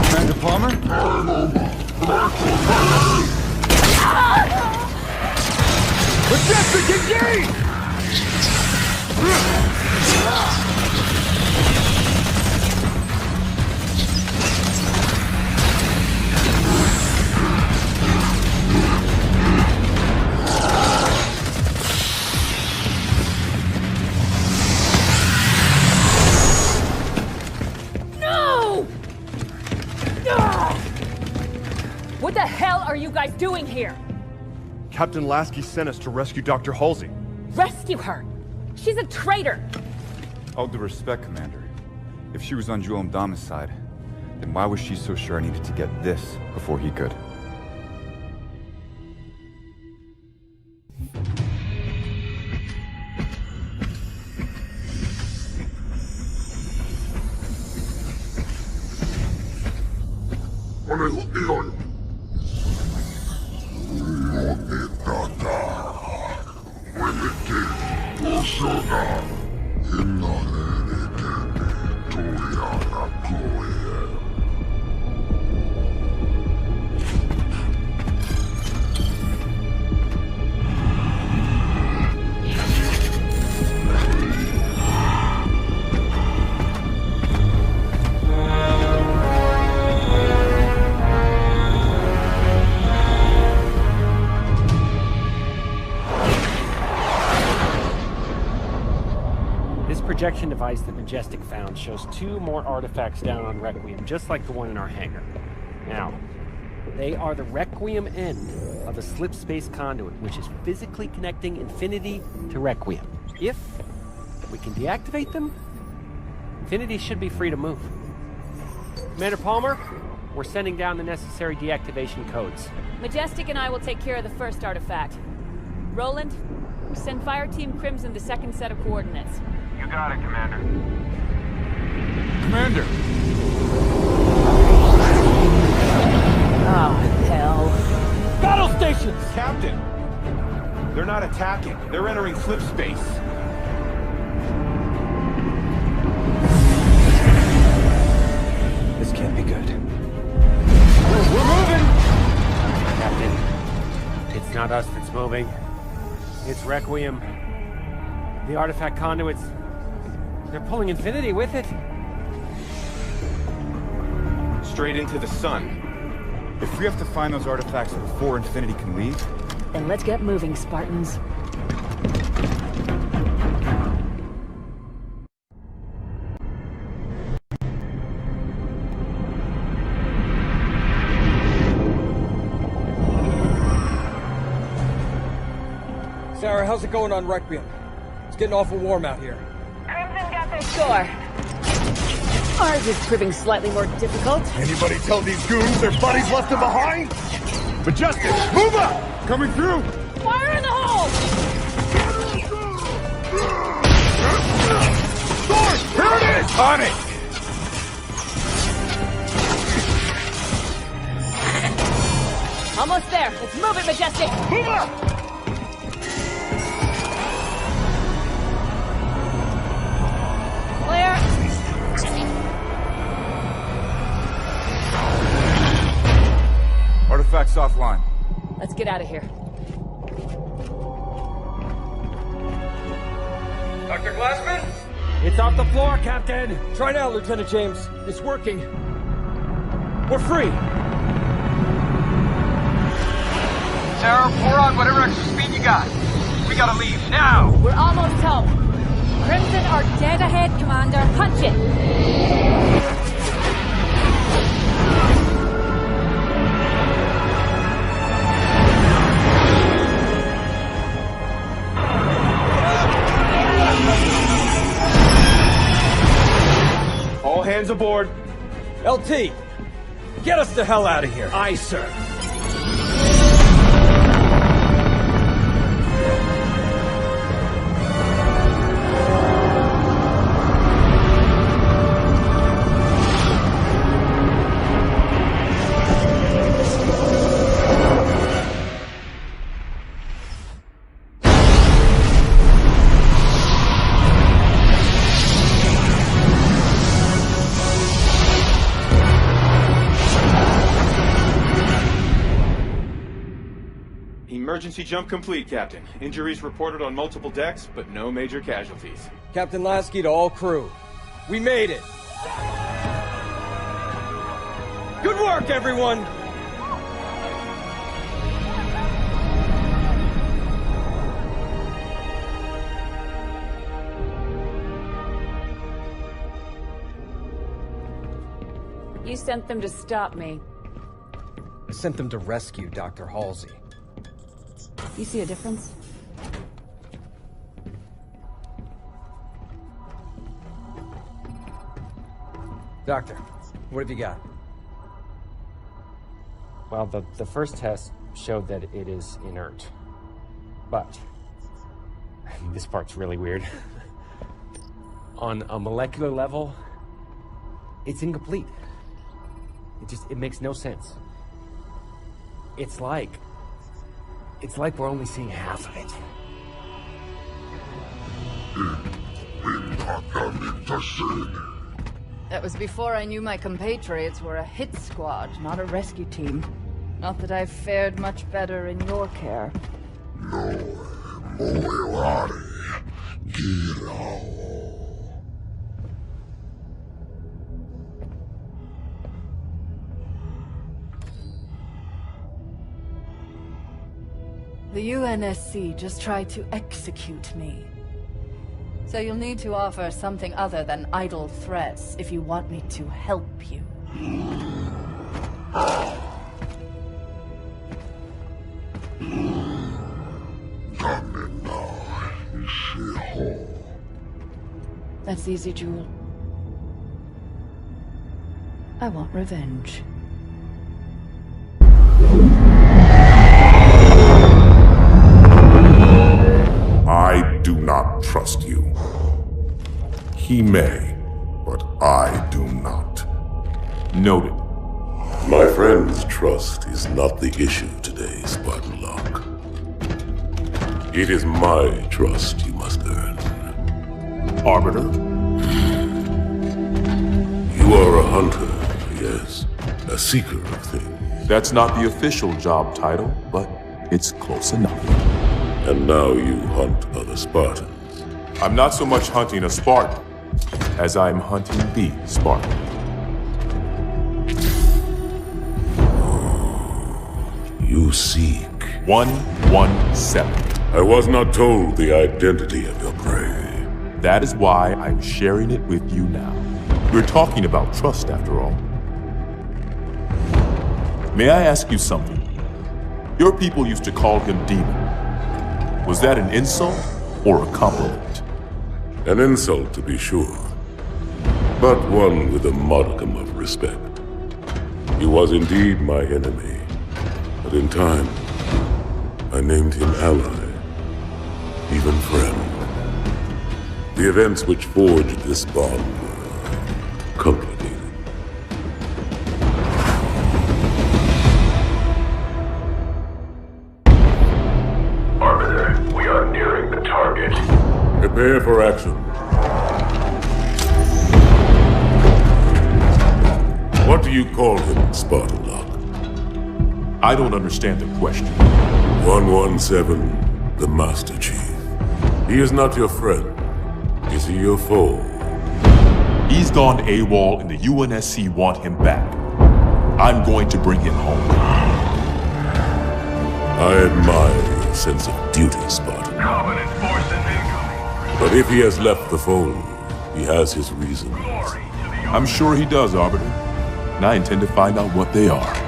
[SPEAKER 2] Commander Palmer?
[SPEAKER 12] Majestic, engage!
[SPEAKER 6] What the hell are you guys doing here?
[SPEAKER 3] Captain Lasky sent us to rescue Dr. Halsey.
[SPEAKER 6] Rescue her! She's a traitor!
[SPEAKER 2] All due respect, Commander. If she was on Jewel Mdama's side, then why was she so sure I needed to get this before he could?
[SPEAKER 10] Projection device that Majestic found shows 2 more artifacts down on Requiem, just like the one in our hangar. Now, they are the Requiem end of a slip space conduit, which is physically connecting Infinity to Requiem. If we can deactivate them, Infinity should be free to move. Commander Palmer, we're sending down the necessary deactivation codes.
[SPEAKER 6] Majestic and I will take care of the first artifact. Roland, send Fire Team Crimson the second set of coordinates.
[SPEAKER 9] You got it, Commander.
[SPEAKER 2] Commander!
[SPEAKER 6] Oh, hell.
[SPEAKER 12] Battle stations!
[SPEAKER 7] Captain! They're not attacking. They're entering slip space.
[SPEAKER 12] This can't be good.
[SPEAKER 10] We're moving! Captain, it's not us that's moving. It's Requiem. The artifact conduits, they're pulling Infinity with it.
[SPEAKER 7] Straight into the sun.
[SPEAKER 2] If we have to find those artifacts before Infinity can leave...
[SPEAKER 6] Then let's get moving, Spartans.
[SPEAKER 12] Sarah, how's it going on Requiem? It's getting awful warm out here.
[SPEAKER 11] Crimson got their
[SPEAKER 6] Sure. Ours is proving slightly more difficult.
[SPEAKER 12] Anybody tell these goons their buddies left them behind? Majestic, move up!
[SPEAKER 2] Coming through!
[SPEAKER 6] Fire in the hole!
[SPEAKER 12] Sword! Here it is!
[SPEAKER 2] On it!
[SPEAKER 6] Almost there. Let's move it, Majestic.
[SPEAKER 12] Move up!
[SPEAKER 6] Clear.
[SPEAKER 2] Artifacts offline.
[SPEAKER 6] Let's get out of here.
[SPEAKER 12] Dr. Glassman?
[SPEAKER 10] It's off the floor, Captain!
[SPEAKER 12] Try now, Lieutenant James. It's working. We're free.
[SPEAKER 9] Sarah, pour on whatever extra speed you got. We gotta leave, now!
[SPEAKER 6] We're almost home. Crimson are dead ahead, Commander. Punch it!
[SPEAKER 7] All hands aboard.
[SPEAKER 12] LT, get us the hell out of here.
[SPEAKER 10] Aye, sir.
[SPEAKER 7] Emergency jump complete, Captain. Injuries reported on multiple decks, but no major casualties.
[SPEAKER 12] Captain Lasky to all crew. We made it. Good work, everyone!
[SPEAKER 6] You sent them to stop me.
[SPEAKER 8] I sent them to rescue Dr. Halsey.
[SPEAKER 6] You see a difference?
[SPEAKER 8] Doctor, what have you got?
[SPEAKER 16] Well, the first test showed that it is inert. But this part's really weird. On a molecular level, it's incomplete. It makes no sense. It's like we're only seeing half of it.
[SPEAKER 5] That was before I knew my compatriots were a hit squad, not a rescue team. Not that I've fared much better in your care. The UNSC just tried to execute me. So you'll need to offer something other than idle threats if you want me to help you. That's easy, Jewel. I want revenge.
[SPEAKER 17] I do not trust you. He may, but I do not.
[SPEAKER 2] Noted.
[SPEAKER 17] My friend's trust is not the issue today, Spartan Locke. It is my trust you must earn.
[SPEAKER 2] Arbiter?
[SPEAKER 17] You are a hunter, yes. A seeker of things.
[SPEAKER 2] That's not the official job title, but it's close enough.
[SPEAKER 17] And now you hunt other Spartans.
[SPEAKER 2] I'm not so much hunting a Spartan as I'm hunting the Spartan.
[SPEAKER 17] You seek
[SPEAKER 2] 117.
[SPEAKER 17] I was not told the identity of your prey.
[SPEAKER 2] That is why I'm sharing it with you now. We're talking about trust, after all. May I ask you something? Your people used to call him Demon. Was that an insult or a compliment?
[SPEAKER 17] An insult, to be sure, but one with a modicum of respect. He was indeed my enemy, but in time, I named him ally, even friend. The events which forged this bond were complicated. Prepare for action. What do you call him, Spartan Locke?
[SPEAKER 2] I don't understand the question.
[SPEAKER 17] 117, the Master Chief. He is not your friend. Is he your foe?
[SPEAKER 2] He's gone AWOL and the UNSC want him back. I'm going to bring him home.
[SPEAKER 17] I admire your sense of duty, Spartan.
[SPEAKER 9] Covenant forces incoming.
[SPEAKER 17] But if he has left the fold, he has his reasons.
[SPEAKER 18] I'm sure he does, Arbiter. And I intend to find out what they are.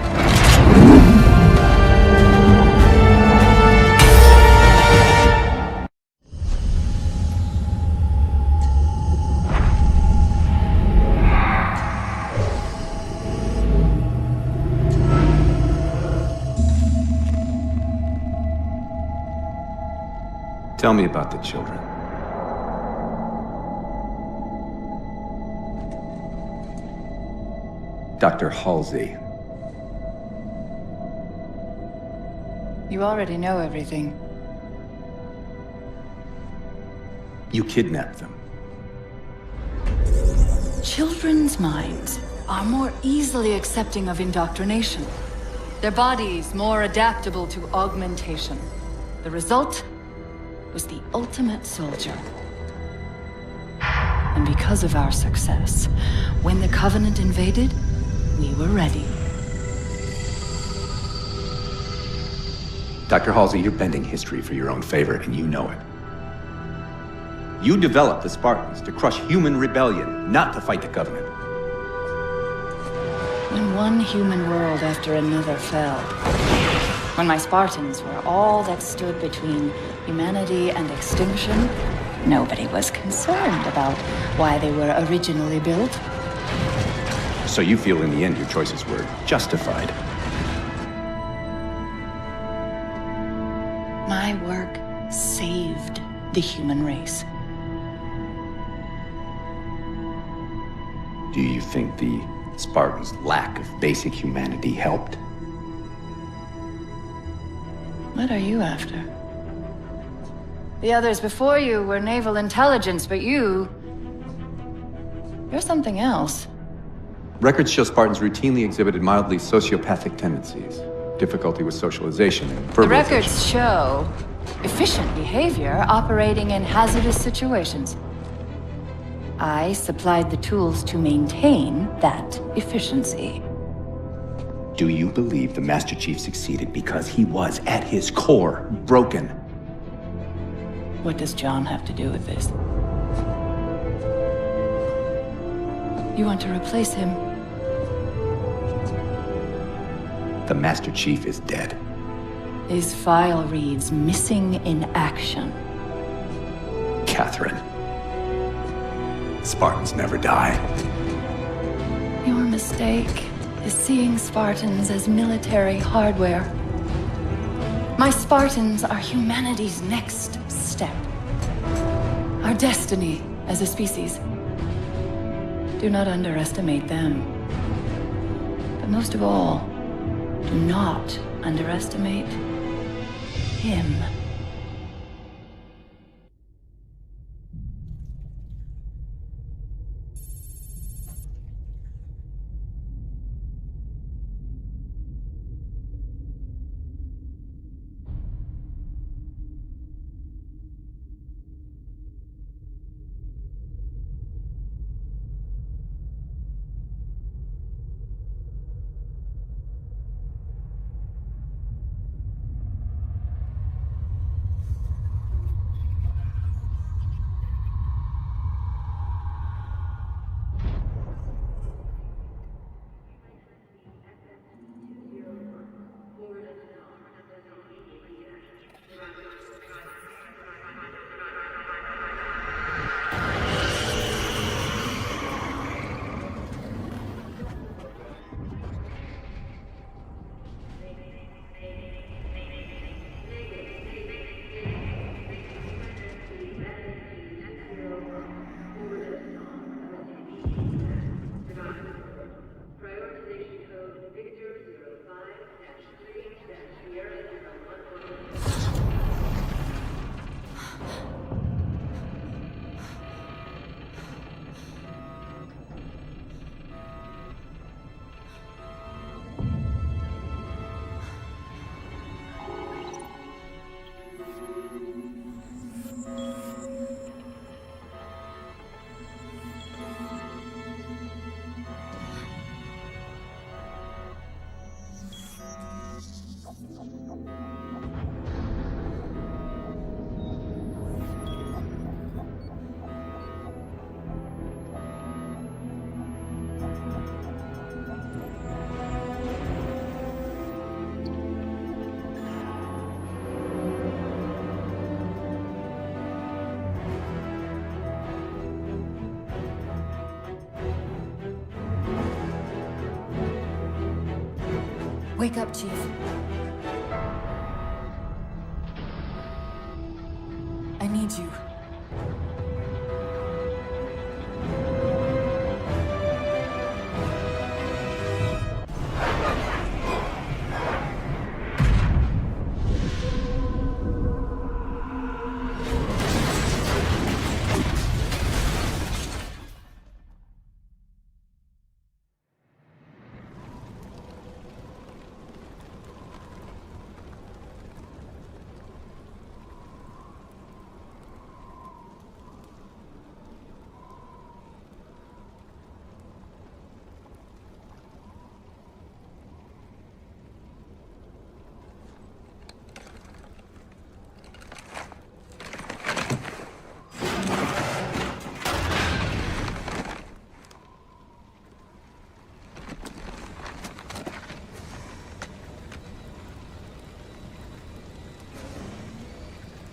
[SPEAKER 19] Tell me about the children. Dr. Halsey.
[SPEAKER 5] You already know everything.
[SPEAKER 19] You kidnapped them.
[SPEAKER 5] Children's minds are more easily accepting of indoctrination. Their bodies more adaptable to augmentation. The result was the ultimate soldier. And because of our success, when the Covenant invaded, we were ready.
[SPEAKER 19] Dr. Halsey, you're bending history for your own favor, and you know it. You developed the Spartans to crush human rebellion, not to fight the Covenant.
[SPEAKER 5] When one human world after another fell, when my Spartans were all that stood between humanity and extinction, nobody was concerned about why they were originally built.
[SPEAKER 19] So you feel in the end your choices were justified?
[SPEAKER 5] My work saved the human race.
[SPEAKER 19] Do you think the Spartans' lack of basic humanity helped?
[SPEAKER 5] What are you after? The others before you were naval intelligence, but you're something else.
[SPEAKER 19] Records show Spartans routinely exhibited mildly sociopathic tendencies, difficulty with socialization, and
[SPEAKER 5] The
[SPEAKER 19] verbalization.
[SPEAKER 5] records show efficient behavior operating in hazardous situations. I supplied the tools to maintain that efficiency.
[SPEAKER 19] Do you believe the Master Chief succeeded because he was, at his core, broken?
[SPEAKER 5] What does John have to do with this? You want to replace him?
[SPEAKER 19] The Master Chief is dead.
[SPEAKER 5] His file reads missing in action.
[SPEAKER 19] Catherine. Spartans never die.
[SPEAKER 5] Your mistake is seeing Spartans as military hardware. My Spartans are humanity's next step. Our destiny as a species. Do not underestimate them. But most of all, do not underestimate him. Wake up, Chief. I need you.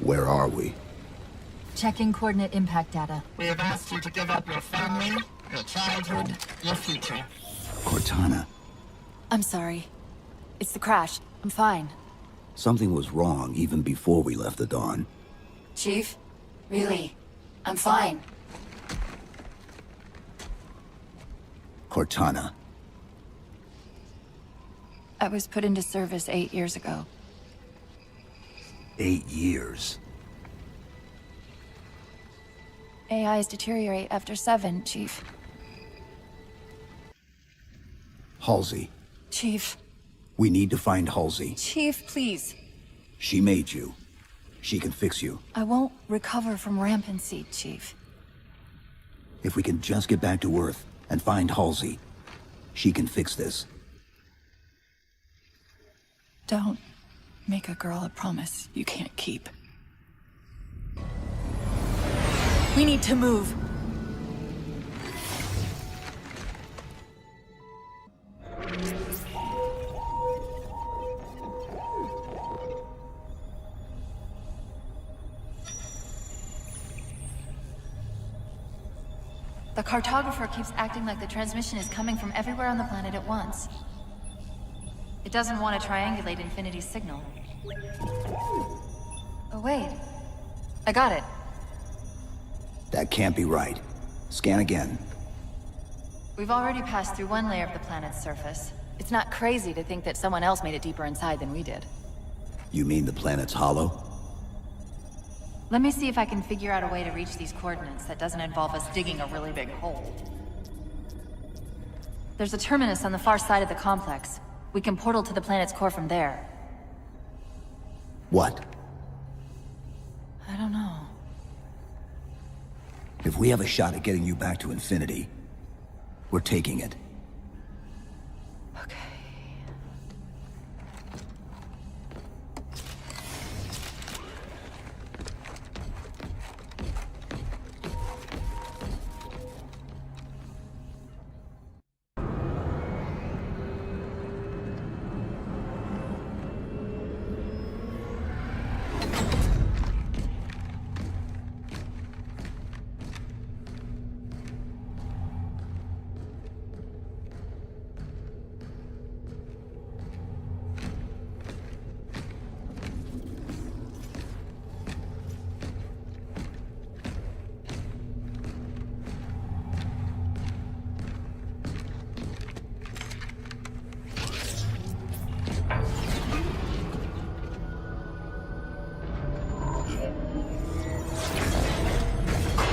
[SPEAKER 20] Where are we?
[SPEAKER 5] Checking coordinate impact data.
[SPEAKER 21] We have asked you to give up your family, your childhood, your future.
[SPEAKER 20] Cortana,
[SPEAKER 5] I'm sorry. It's the crash. I'm fine.
[SPEAKER 20] something was wrong even before we left the Dawn.
[SPEAKER 5] Chief? Really? I'm fine.
[SPEAKER 20] Cortana.
[SPEAKER 5] I was put into service 8 years ago.
[SPEAKER 20] 8 years.
[SPEAKER 5] AIs deteriorate after 7, Chief.
[SPEAKER 20] Halsey.
[SPEAKER 5] Chief.
[SPEAKER 20] We need to find Halsey.
[SPEAKER 5] Chief, please.
[SPEAKER 20] She made you. She can fix you.
[SPEAKER 5] I won't recover from rampancy, Chief.
[SPEAKER 20] If we can just get back to Earth and find Halsey, she can fix this.
[SPEAKER 5] Don't make a girl a promise you can't keep. We need to move. The cartographer keeps acting like the transmission is coming from everywhere on the planet at once. It doesn't want to triangulate Infinity's signal. Oh, wait. I got it.
[SPEAKER 20] That can't be right. Scan again.
[SPEAKER 5] We've already passed through one layer of the planet's surface. It's not crazy to think that someone else made it deeper inside than we did.
[SPEAKER 20] You mean the planet's hollow?
[SPEAKER 5] Let me see if I can figure out a way to reach these coordinates that doesn't involve us digging a really big hole. There's a terminus on the far side of the complex. We can portal to the planet's core from there.
[SPEAKER 20] What?
[SPEAKER 5] I don't know.
[SPEAKER 20] If we have a shot at getting you back to Infinity, we're taking it.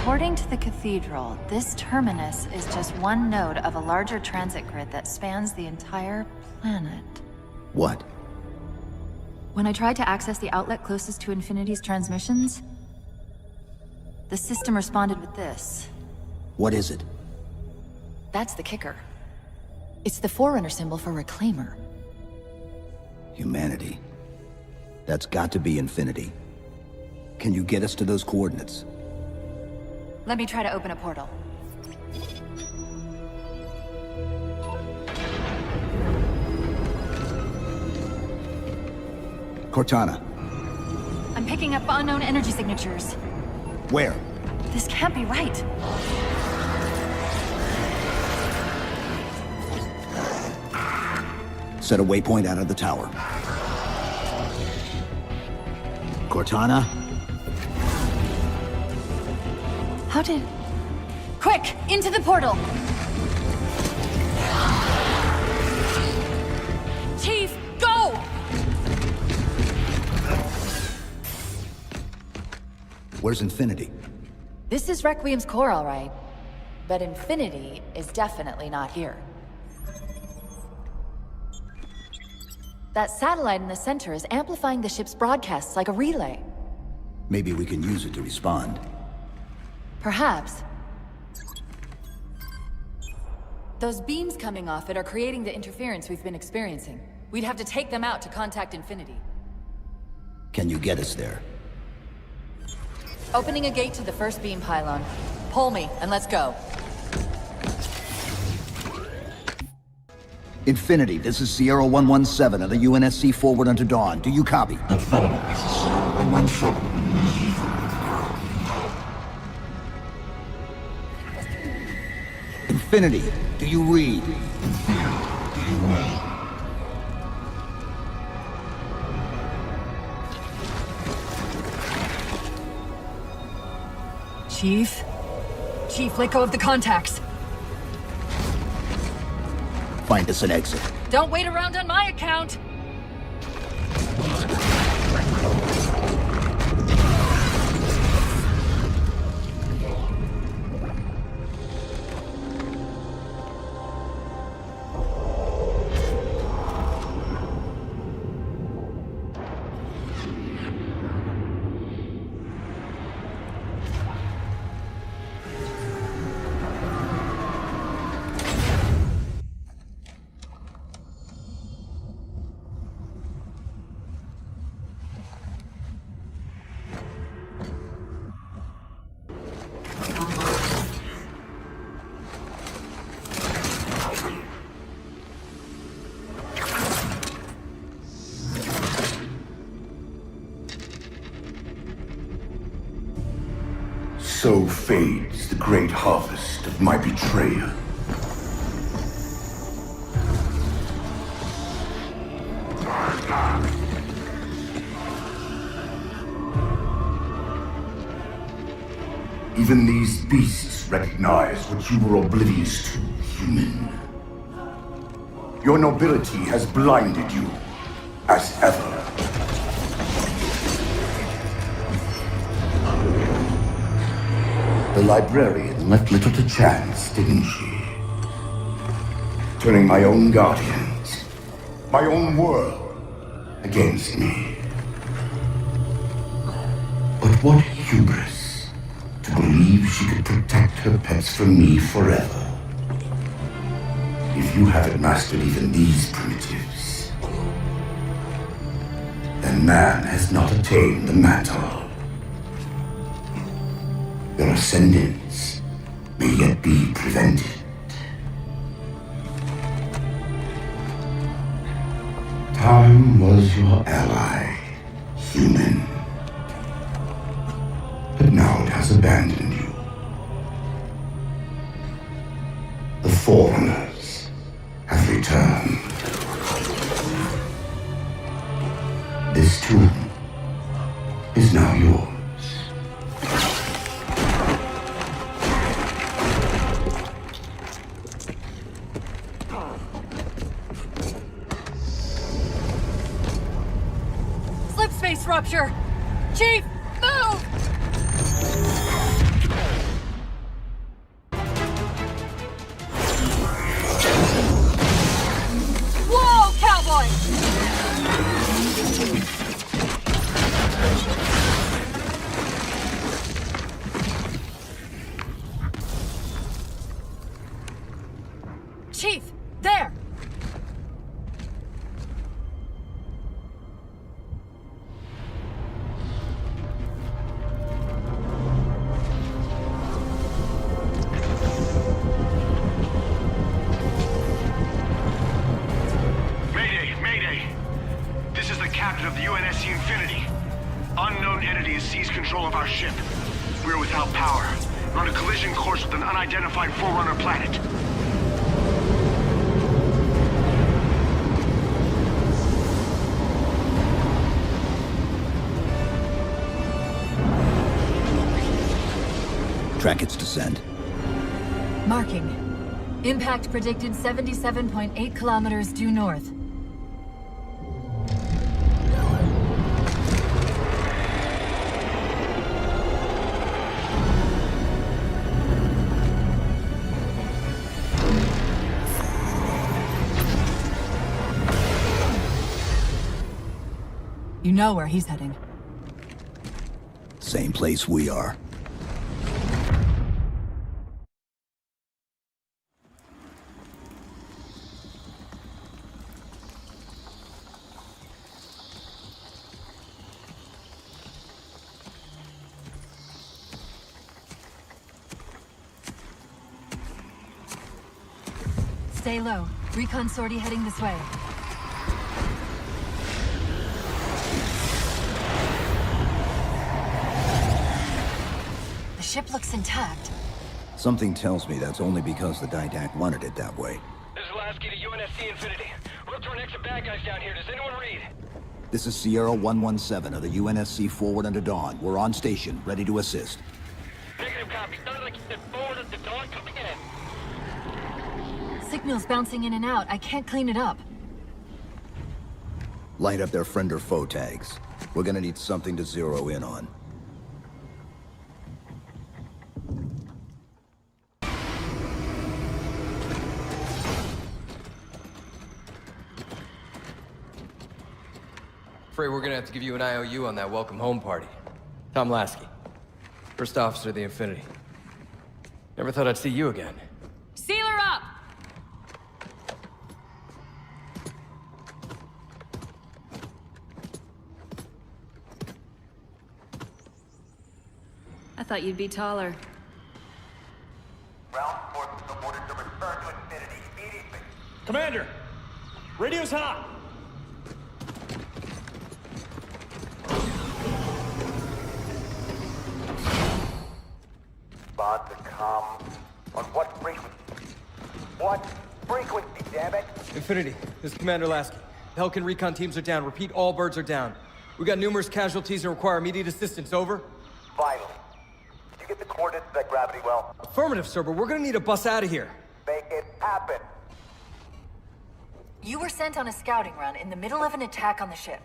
[SPEAKER 5] According to the cathedral, this terminus is just one node of a larger transit grid that spans the entire planet.
[SPEAKER 20] What?
[SPEAKER 5] When I tried to access the outlet closest to Infinity's transmissions, the system responded with this.
[SPEAKER 20] What is it?
[SPEAKER 5] That's the kicker. It's the Forerunner symbol for Reclaimer.
[SPEAKER 20] Humanity. That's got to be Infinity. Can you get us to those coordinates?
[SPEAKER 5] Let me try to open a portal.
[SPEAKER 20] Cortana.
[SPEAKER 5] I'm picking up unknown energy signatures.
[SPEAKER 20] Where?
[SPEAKER 5] This can't be right.
[SPEAKER 20] Set a waypoint out of the tower. Cortana?
[SPEAKER 6] How did... Quick! Into the portal! Chief, go!
[SPEAKER 20] Where's Infinity?
[SPEAKER 1] This is Requiem's core, all right. But Infinity is definitely not here. That satellite in the center is amplifying the ship's broadcasts like a relay.
[SPEAKER 20] Maybe we can use it to respond.
[SPEAKER 1] Perhaps. Those beams coming off it are creating the interference we've been experiencing. We'd have to take them out to contact Infinity.
[SPEAKER 20] Can you get us there?
[SPEAKER 1] Opening a gate to the first beam pylon. Pull me, and let's go.
[SPEAKER 20] Infinity, this is Sierra 117 of the UNSC forward unto dawn. Do you copy? Infinity, do you read?
[SPEAKER 6] Chief? Chief, let go of the contacts.
[SPEAKER 20] Find us an exit.
[SPEAKER 6] Don't wait around on my account!
[SPEAKER 22] So fades the great harvest of my betrayal. Even these beasts recognize what you were oblivious to, human. Your nobility has blinded you, as ever. The librarian left little to chance, didn't she? Turning my own guardians, my own world, against me. But what hubris to believe she could protect her pets from me forever. If you haven't mastered even these primitives, then man has not attained the mantle. Your ascendance may yet be prevented. Time was your ally, human. But now it has abandoned you. The Forerunners have returned. This tomb is now yours.
[SPEAKER 6] Slipspace rupture! Chief, move! Whoa, cowboy! Chief, there!
[SPEAKER 23] Of the UNSC Infinity. Unknown entity has seized control of our ship. We're without power. We're on a collision course with an unidentified Forerunner planet.
[SPEAKER 20] Track its descent.
[SPEAKER 1] Marking. Impact predicted 77.8 kilometers due north. You know where he's heading.
[SPEAKER 20] Same place we are.
[SPEAKER 1] Stay low. Recon sortie heading this way. The ship looks intact.
[SPEAKER 20] Something tells me that's only because the Didact wanted it that way.
[SPEAKER 9] This is Lasky to UNSC Infinity. We're up to our next bad guys down here. Does anyone read?
[SPEAKER 20] This is Sierra 117 of the UNSC Forward Under Dawn. We're on station, ready to assist.
[SPEAKER 9] Negative copy. Sounded like you said forward at the dawn coming in.
[SPEAKER 1] Signal's bouncing in and out. I can't clean it up.
[SPEAKER 20] Light up their friend or foe tags. We're gonna need something to zero in on.
[SPEAKER 8] Afraid we're gonna have to give you an IOU on that welcome home party. Tom Lasky, first officer of the Infinity. Never thought I'd see you again.
[SPEAKER 6] Seal her up! I thought you'd be taller.
[SPEAKER 9] Ground forces have ordered to return to Infinity immediately.
[SPEAKER 12] Commander! Radio's hot!
[SPEAKER 9] Bond to come. On what frequency? What frequency, damn it?
[SPEAKER 8] Infinity, this is Commander Lasky. The Helkin recon teams are down. Repeat, all birds are down. We got numerous casualties and require immediate assistance, over.
[SPEAKER 9] Vitally. Did you get the coordinates of that gravity well?
[SPEAKER 8] Affirmative, sir, but we're gonna need a bus out of here.
[SPEAKER 9] Make it happen.
[SPEAKER 1] You were sent on a scouting run in the middle of an attack on the ship.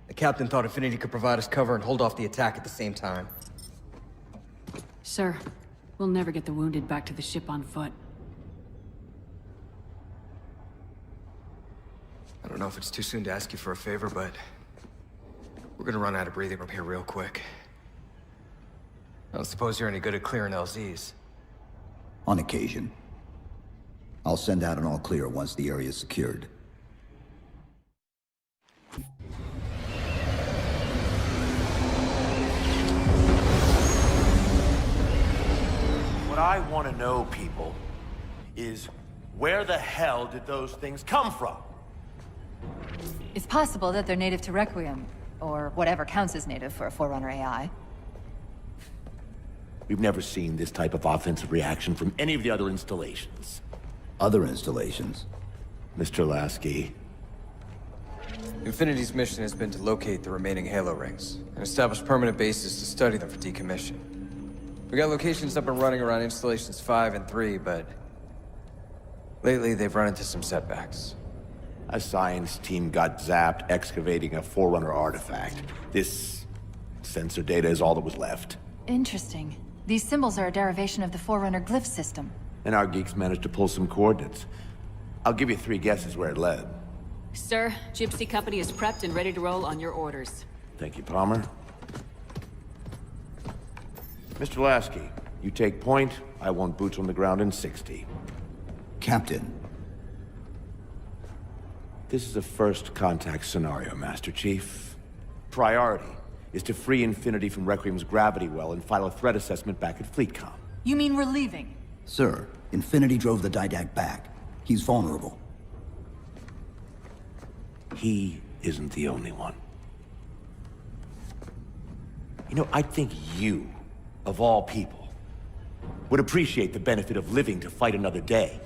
[SPEAKER 8] The captain thought Infinity could provide us cover and hold off the attack at the same time.
[SPEAKER 6] Sir, we'll never get the wounded back to the ship on foot.
[SPEAKER 8] I don't know if it's too soon to ask you for a favor, but we're gonna run out of breathing room here real quick. I don't suppose you're any good at clearing LZs.
[SPEAKER 20] On occasion. I'll send out an all clear once the area is secured.
[SPEAKER 4] What I want to know, people, is where the hell did those things come from?
[SPEAKER 1] It's possible that they're native to Requiem, or whatever counts as native for a Forerunner AI.
[SPEAKER 4] We've never seen this type of offensive reaction from any of the other installations.
[SPEAKER 20] Other installations?
[SPEAKER 4] Mr. Lasky.
[SPEAKER 8] Infinity's mission has been to locate the remaining Halo rings, and establish permanent bases to study them for decommission. We got locations up and running around installations 5 and 3, but lately they've run into some setbacks.
[SPEAKER 4] A science team got zapped excavating a Forerunner artifact. This sensor data is all that was left.
[SPEAKER 1] Interesting. These symbols are a derivation of the Forerunner glyph system.
[SPEAKER 4] And our geeks managed to pull some coordinates. I'll give you 3 guesses where it led.
[SPEAKER 6] Sir, Gypsy Company is prepped and ready to roll on your orders.
[SPEAKER 4] Thank you, Palmer. Mr. Lasky, you take point. I want boots on the ground in 60.
[SPEAKER 20] Captain.
[SPEAKER 4] This is a first contact scenario, Master Chief. Priority is to free Infinity from Requiem's gravity well and file a threat assessment back at FleetCom.
[SPEAKER 1] You mean we're leaving?
[SPEAKER 20] Sir, Infinity drove the Didact back. He's vulnerable.
[SPEAKER 4] He isn't the only one. You know, I think you, of all people, would appreciate the benefit of living to fight another day.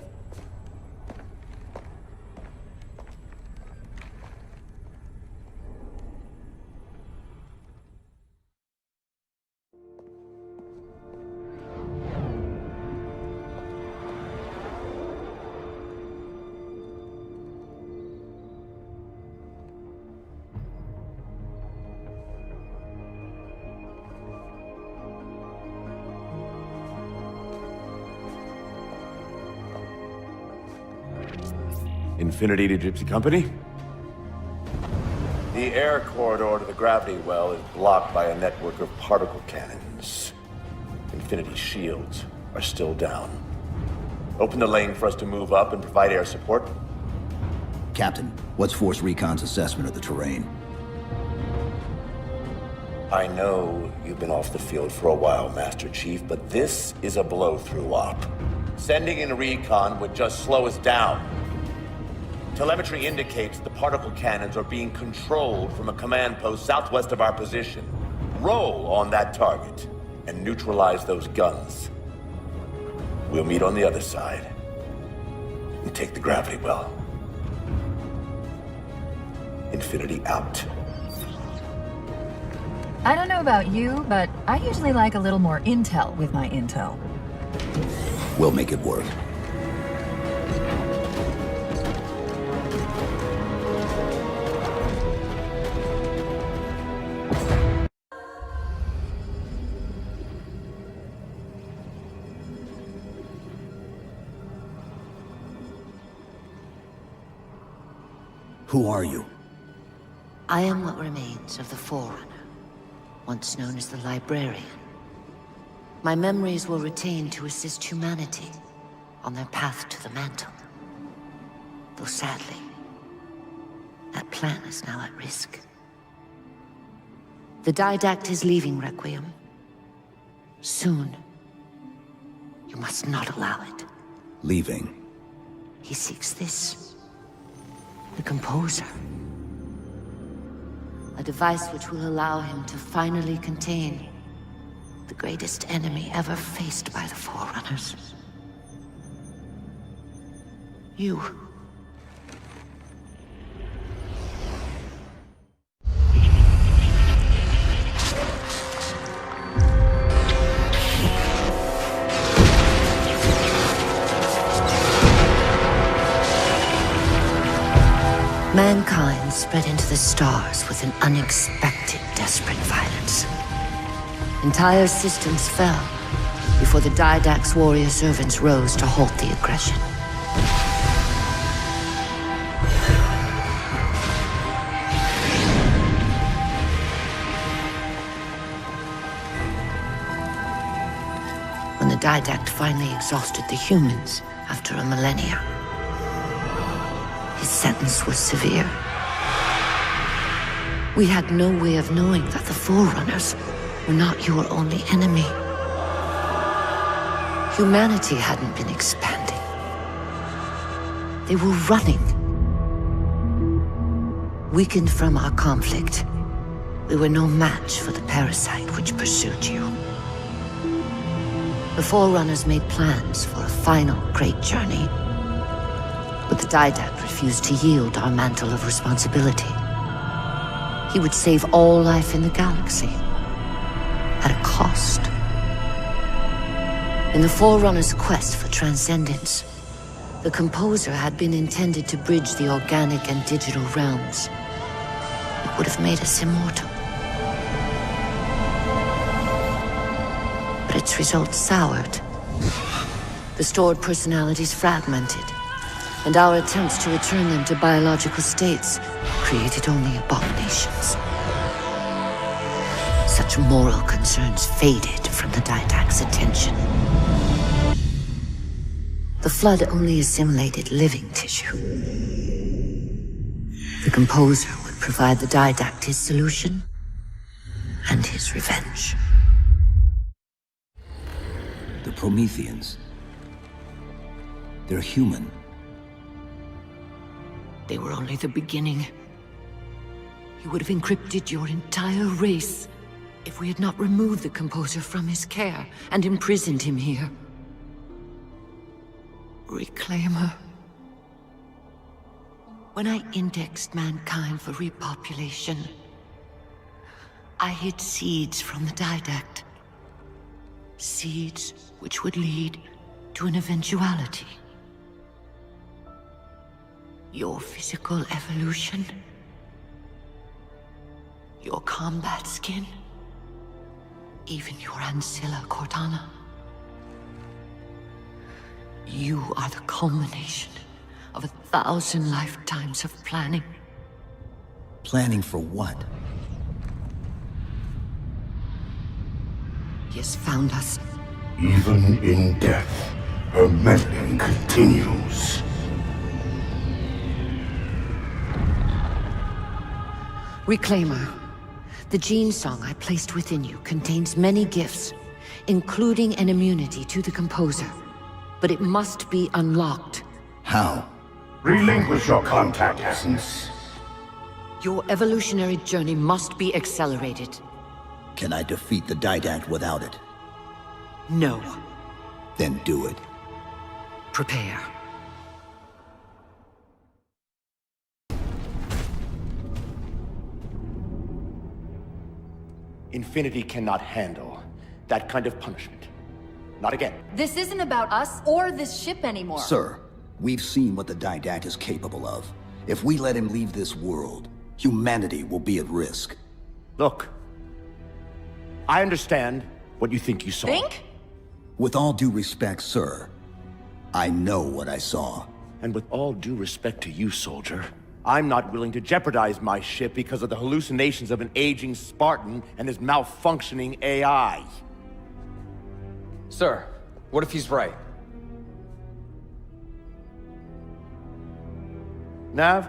[SPEAKER 4] Infinity to Gypsy Company? The air corridor to the gravity well is blocked by a network of particle cannons. Infinity's shields are still down. Open the lane for us to move up and provide air support.
[SPEAKER 20] Captain, what's Force Recon's assessment of the terrain?
[SPEAKER 4] I know you've been off the field for a while, Master Chief, but this is a blow-through op. Sending in recon would just slow us down. Telemetry indicates the particle cannons are being controlled from a command post southwest of our position. Roll on that target and neutralize those guns. We'll meet on the other side and take the gravity well. Infinity out.
[SPEAKER 13] I don't know about you, but I usually like a little more intel with my intel.
[SPEAKER 20] We'll make it work. Who are you?
[SPEAKER 14] I am what remains of the Forerunner, once known as the Librarian. My memories were retained to assist humanity on their path to the mantle. Though sadly, that plan is now at risk. The Didact is leaving Requiem. Soon. You must not allow it.
[SPEAKER 20] Leaving?
[SPEAKER 14] He seeks this. The Composer. A device which will allow him to finally contain the greatest enemy ever faced by the Forerunners. You. Mankind spread into the stars with an unexpected, desperate violence. Entire systems fell before the Didact's warrior servants rose to halt the aggression. When the Didact finally exhausted the humans after a millennia, his sentence was severe. We had no way of knowing that the Forerunners were not your only enemy. Humanity hadn't been expanding. They were running. Weakened from our conflict, we were no match for the parasite which pursued you. The Forerunners made plans for a final great journey, but the Didact refused to yield our mantle of responsibility. He would save all life in the galaxy, at a cost. In the Forerunners' quest for transcendence, the Composer had been intended to bridge the organic and digital realms. It would have made us immortal. But its results soured. The stored personalities fragmented, and our attempts to return them to biological states created only abominations. Such moral concerns faded from the Didact's attention. The Flood only assimilated living tissue. The Composer would provide the Didact his solution and his revenge.
[SPEAKER 20] The Prometheans. They're human.
[SPEAKER 14] They were only the beginning. He would have encrypted your entire race if we had not removed the Composer from his care and imprisoned him here. Reclaimer. When I indexed mankind for repopulation, I hid seeds from the Didact. Seeds which would lead to an eventuality. Your physical evolution. Your combat skin. Even your Ancilla Cortana. You are the culmination of 1,000 lifetimes of planning.
[SPEAKER 20] Planning for what?
[SPEAKER 14] He has found us.
[SPEAKER 22] Even in death, her meddling continues.
[SPEAKER 14] Reclaimer. The gene song I placed within you contains many gifts, including an immunity to the composer. But it must be unlocked.
[SPEAKER 20] How?
[SPEAKER 22] Relinquish your contact essence.
[SPEAKER 14] Your evolutionary journey must be accelerated.
[SPEAKER 20] Can I defeat the Didact without it?
[SPEAKER 14] No.
[SPEAKER 20] Then do it.
[SPEAKER 14] Prepare.
[SPEAKER 4] Infinity cannot handle that kind of punishment. Not again.
[SPEAKER 1] This isn't about us or this ship anymore.
[SPEAKER 20] Sir, we've seen what the Didact is capable of. If we let him leave this world, humanity will be at risk.
[SPEAKER 4] Look, I understand what you think you saw.
[SPEAKER 1] Think?
[SPEAKER 20] With all due respect, sir, I know what I saw.
[SPEAKER 4] And with all due respect to you, soldier, I'm not willing to jeopardize my ship because of the hallucinations of an aging Spartan and his malfunctioning AI.
[SPEAKER 8] Sir, what if he's right?
[SPEAKER 4] Nav,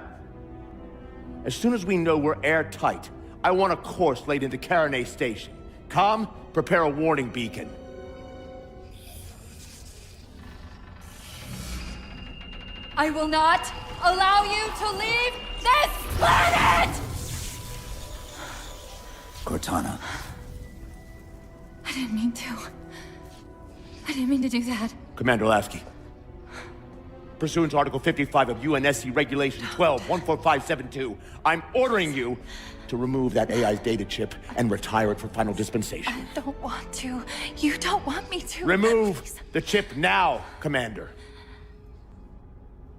[SPEAKER 4] as soon as we know we're airtight, I want a course laid into Caranay Station. Com, prepare a warning beacon.
[SPEAKER 1] I will not allow you to leave this planet!
[SPEAKER 20] Cortana.
[SPEAKER 1] I didn't mean to. I didn't mean to do that.
[SPEAKER 4] Commander Lasky. Pursuant to Article 55 of UNSC Regulation 12-14572, I'm ordering you to remove that AI's data chip and retire it for final dispensation.
[SPEAKER 1] I don't want to. You don't want me to.
[SPEAKER 4] Remove
[SPEAKER 1] Please.
[SPEAKER 4] the chip now, Commander.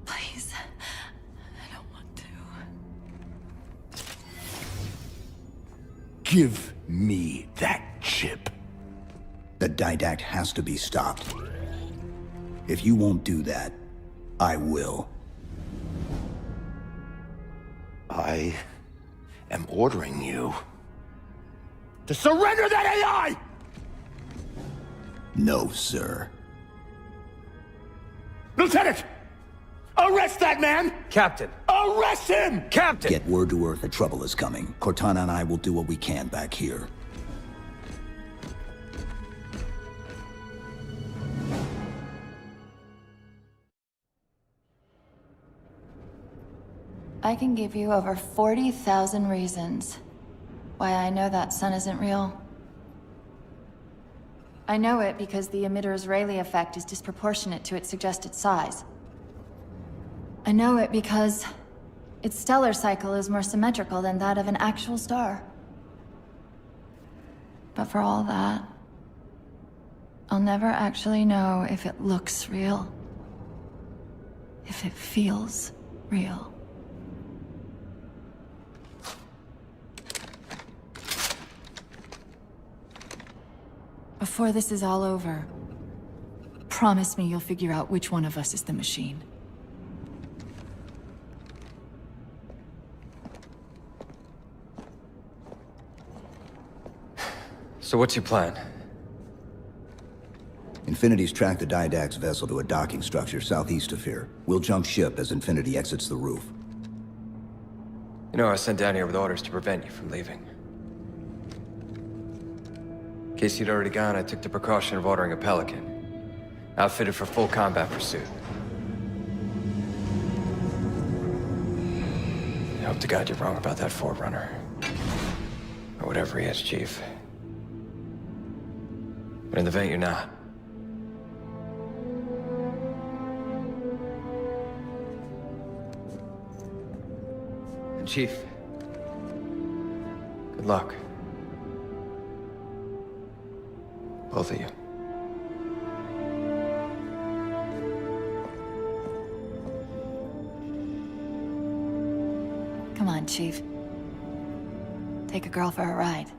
[SPEAKER 1] Please. I don't want to.
[SPEAKER 22] Give me that chip.
[SPEAKER 20] The Didact has to be stopped. If you won't do that, I will.
[SPEAKER 4] I am ordering you to surrender that AI!
[SPEAKER 20] No, sir.
[SPEAKER 4] Lieutenant! Arrest that man!
[SPEAKER 8] Captain!
[SPEAKER 4] Arrest him!
[SPEAKER 8] Captain!
[SPEAKER 20] Get word to Earth that trouble is coming. Cortana and I will do what we can back here.
[SPEAKER 5] I can give you over 40,000 reasons why I know that sun isn't real. I know it because the emitter's Rayleigh effect is disproportionate to its suggested size. I know it because its stellar cycle is more symmetrical than that of an actual star. But for all that, I'll never actually know if it looks real. If it feels real. Before this is all over, promise me you'll figure out which one of us is the machine.
[SPEAKER 8] So what's your plan?
[SPEAKER 20] Infinity's tracked the Didact's vessel to a docking structure southeast of here. We'll jump ship as Infinity exits the roof.
[SPEAKER 8] You know, I was sent down here with orders to prevent you from leaving. In case you'd already gone, I took the precaution of ordering a Pelican, outfitted for full combat pursuit. I hope to God you're wrong about that Forerunner. Or whatever he is, Chief. But in the event you're not. And Chief, good luck. Both of you.
[SPEAKER 5] Come on, Chief. Take a girl for a ride.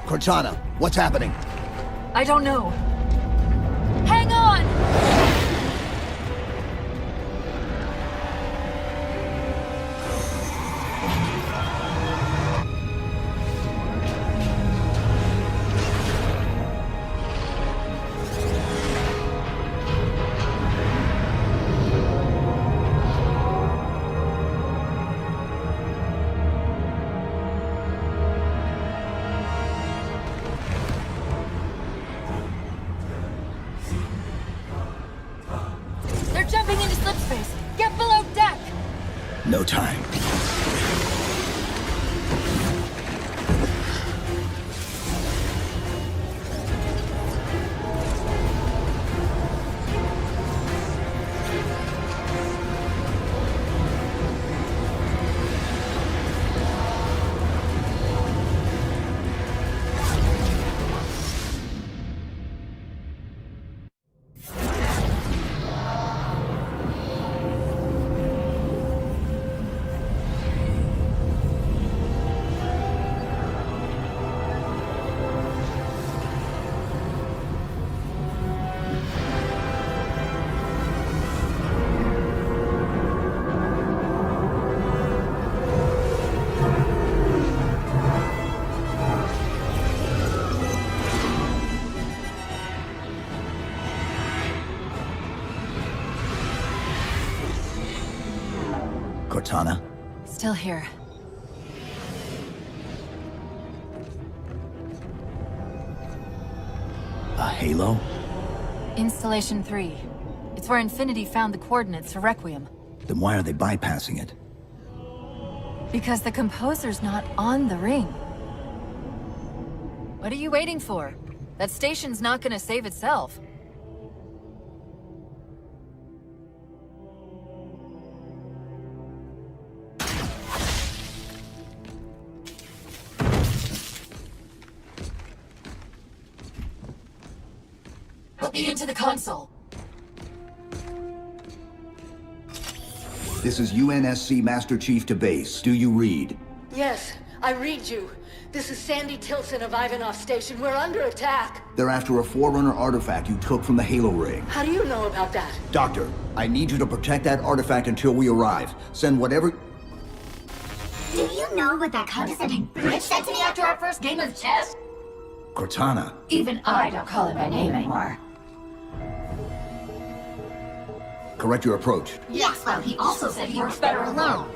[SPEAKER 20] Cortana, what's happening?
[SPEAKER 13] I don't know. Hang on! Jumping into slip space. Get below deck!
[SPEAKER 20] No time. Cortana?
[SPEAKER 1] Still here.
[SPEAKER 20] A halo?
[SPEAKER 1] Installation 3. It's where Infinity found the coordinates for Requiem.
[SPEAKER 20] Then why are they bypassing it?
[SPEAKER 1] Because the composer's not on the ring. What are you waiting for? That station's not gonna save itself. Put me into the console.
[SPEAKER 20] This is UNSC Master Chief to base. Do you read?
[SPEAKER 3] Yes, I read you. This is Sandy Tilson of Ivanov Station. We're under attack.
[SPEAKER 20] They're after a Forerunner artifact you took from the Halo ring.
[SPEAKER 3] How do you know about that?
[SPEAKER 20] Doctor, I need you to protect that artifact until we arrive. Send whatever...
[SPEAKER 21] Do you know what that condescending bitch said to me after our first game of chess?
[SPEAKER 20] Cortana.
[SPEAKER 21] Even I don't call it by name anymore.
[SPEAKER 20] Correct your approach.
[SPEAKER 21] Yes, well, he also said he works better alone.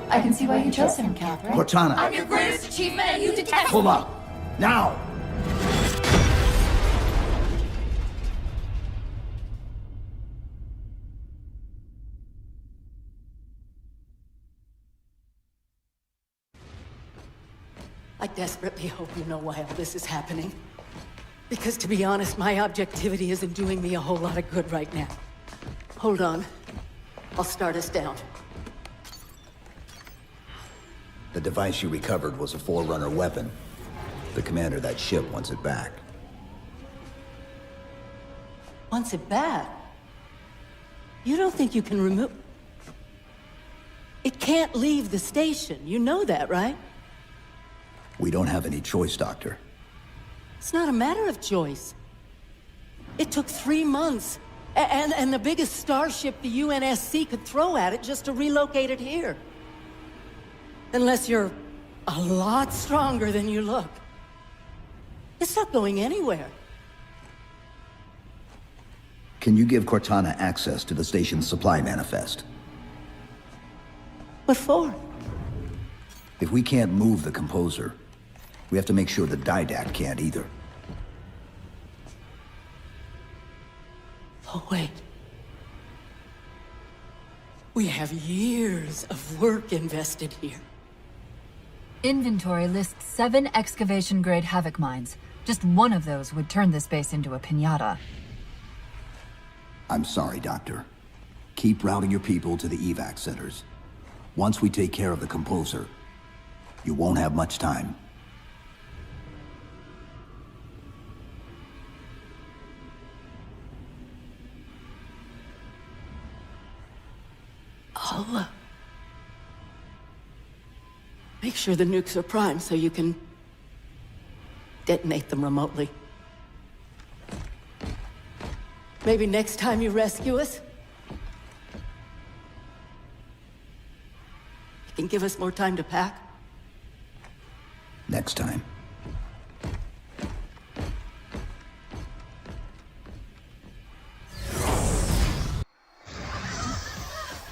[SPEAKER 21] I can see why you chose him, Catherine.
[SPEAKER 20] Cortana.
[SPEAKER 21] I'm your greatest achievement and you detest
[SPEAKER 20] Pull up. Now!
[SPEAKER 3] I desperately hope you know why all this is happening. Because to be honest, my objectivity isn't doing me a whole lot of good right now. Hold on. I'll start us down.
[SPEAKER 20] The device you recovered was a Forerunner weapon. The commander of that ship wants it back.
[SPEAKER 3] Wants it back? You don't think you can remove... It can't leave the station. You know that, right?
[SPEAKER 20] We don't have any choice, Doctor.
[SPEAKER 3] It's not a matter of choice. It took 3 months. And the biggest starship the UNSC could throw at it just to relocate it here. Unless you're a lot stronger than you look. It's not going anywhere.
[SPEAKER 20] Can you give Cortana access to the station's supply manifest?
[SPEAKER 3] What for?
[SPEAKER 20] If we can't move the composer, we have to make sure the Didact can't either.
[SPEAKER 3] Oh, wait. We have years of work invested here.
[SPEAKER 1] Inventory lists 7 excavation-grade Havoc mines. Just one of those would turn this base into a piñata.
[SPEAKER 20] I'm sorry, Doctor. Keep routing your people to the evac centers. Once we take care of the composer, you won't have much time.
[SPEAKER 3] I'll, make sure the nukes are primed so you can detonate them remotely. Maybe next time you rescue us, you can give us more time to pack.
[SPEAKER 20] Next time.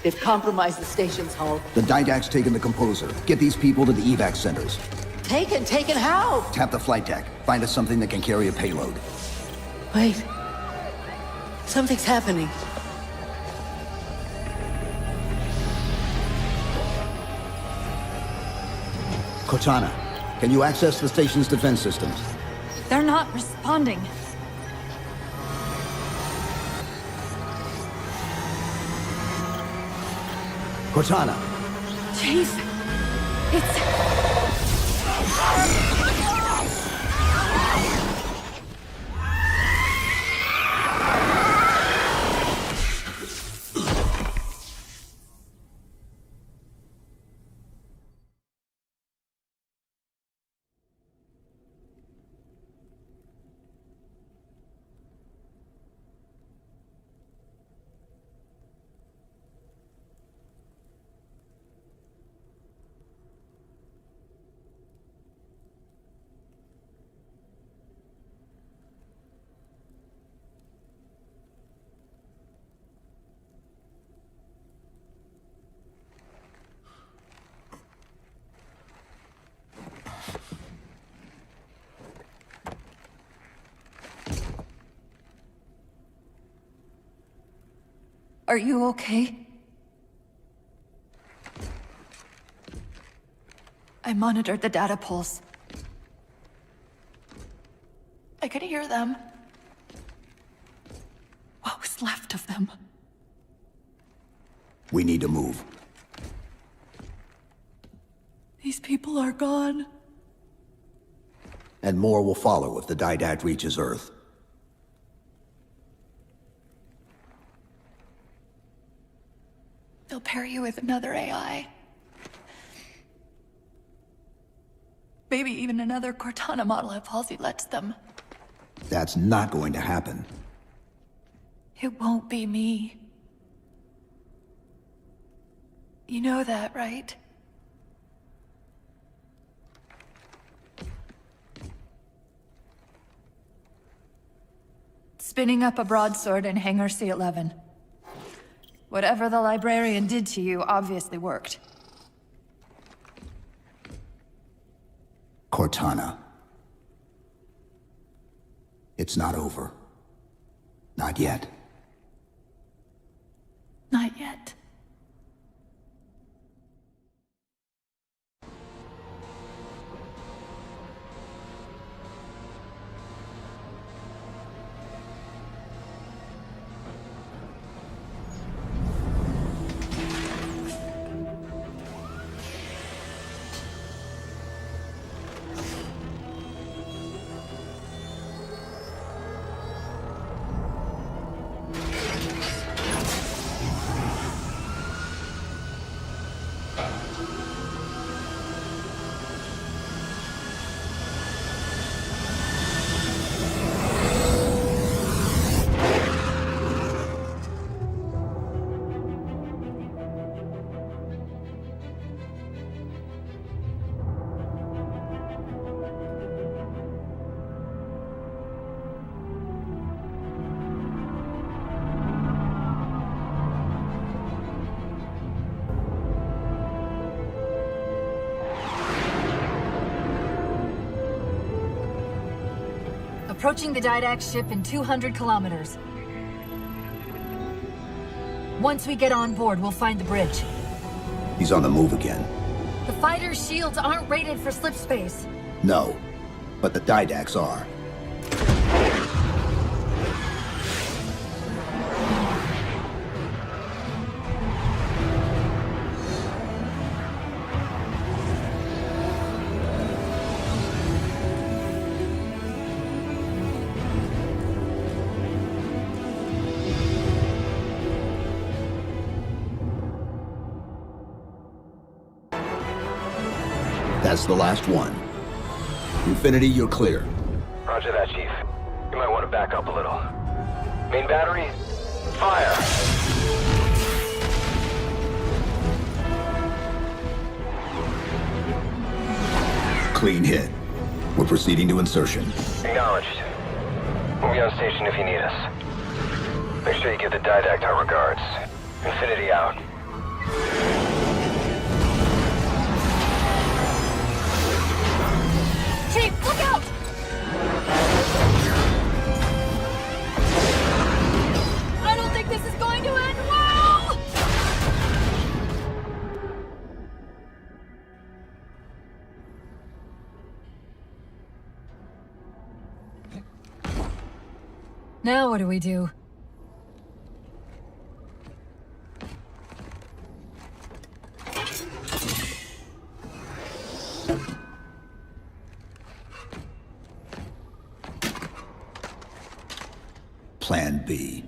[SPEAKER 3] They've compromised the station's hull.
[SPEAKER 20] The Didact's taken the Composer. Get these people to the evac centers.
[SPEAKER 3] Taken how?
[SPEAKER 20] Tap the flight deck. Find us something that can carry a payload.
[SPEAKER 3] Wait. Something's happening.
[SPEAKER 20] Cortana, can you access the station's defense systems?
[SPEAKER 5] They're not responding.
[SPEAKER 20] Cortana!
[SPEAKER 5] Chief, it's... Are you okay? I monitored the data pulse. I could hear them. What was left of them?
[SPEAKER 20] We need to move.
[SPEAKER 5] These people are gone.
[SPEAKER 20] And more will follow if the Didact reaches Earth.
[SPEAKER 5] They'll pair you with another AI. Maybe even another Cortana model if Halsey lets them.
[SPEAKER 20] That's not going to happen.
[SPEAKER 5] It won't be me. You know that, right? Spinning up a broadsword in Hangar C-11. Whatever the librarian did to you obviously worked.
[SPEAKER 20] Cortana. It's not over. Not yet.
[SPEAKER 5] Not yet. Approaching the Didact ship in 200 kilometers. Once we get on board, we'll find the bridge.
[SPEAKER 20] He's on the move again.
[SPEAKER 5] The fighter's shields aren't rated for slip space.
[SPEAKER 20] No, but the Didacts are. That's the last one. Infinity, you're clear.
[SPEAKER 9] Roger that, Chief. You might want to back up a little. Main battery, fire!
[SPEAKER 20] Clean hit. We're proceeding to insertion.
[SPEAKER 9] Acknowledged. We'll be on station if you need us. Make sure you give the Didact our regards. Infinity out.
[SPEAKER 6] Chief, look out! I don't think this is going to end well!
[SPEAKER 13] Now what do we do?
[SPEAKER 20] Plan B.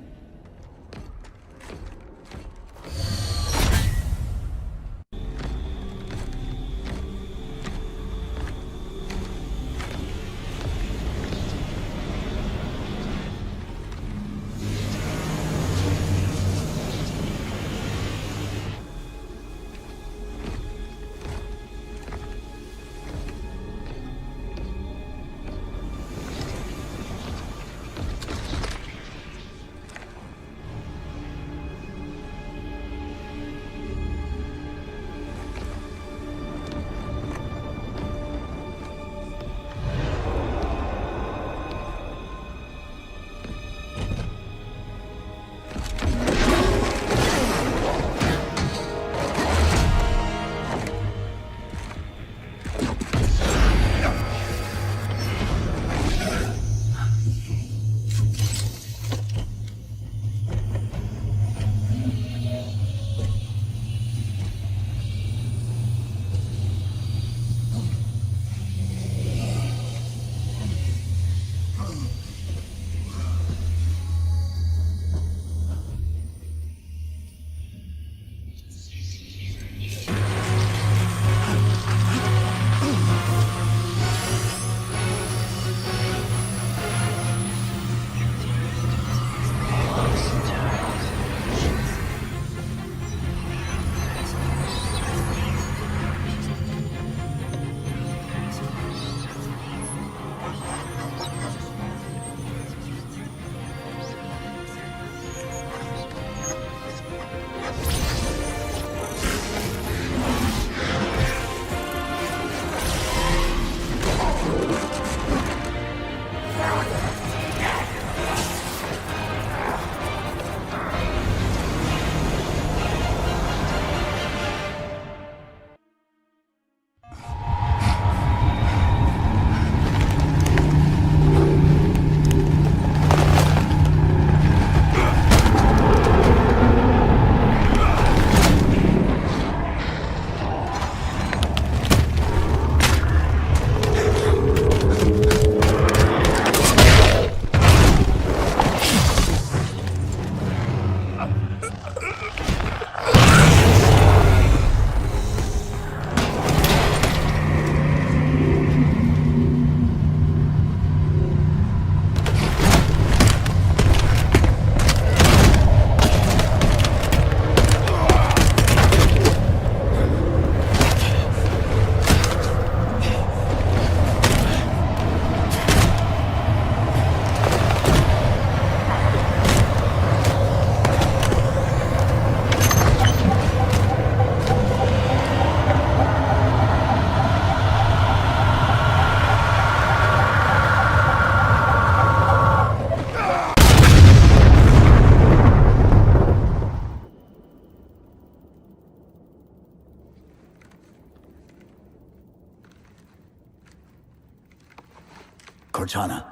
[SPEAKER 20] Cortana.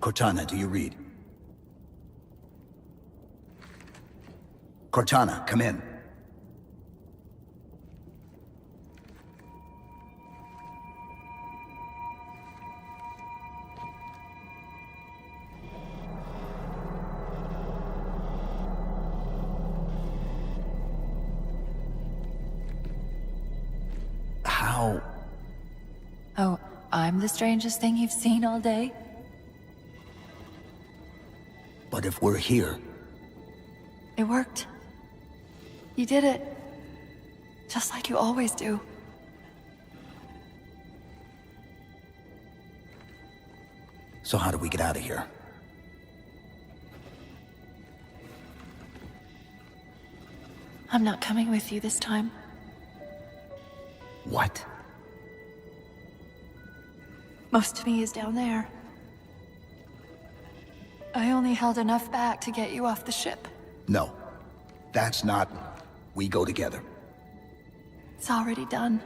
[SPEAKER 20] Cortana, do you read? Cortana, come in. How?
[SPEAKER 1] Oh, I'm the strangest thing you've seen all day?
[SPEAKER 20] But if we're here,
[SPEAKER 1] It worked. You did it. Just like you always do.
[SPEAKER 20] so how do we get out of here?
[SPEAKER 1] I'm not coming with you this time.
[SPEAKER 20] What?
[SPEAKER 1] Most of me is down there. I only held enough back to get you off the ship.
[SPEAKER 20] No. That's not... We go together.
[SPEAKER 1] It's already done.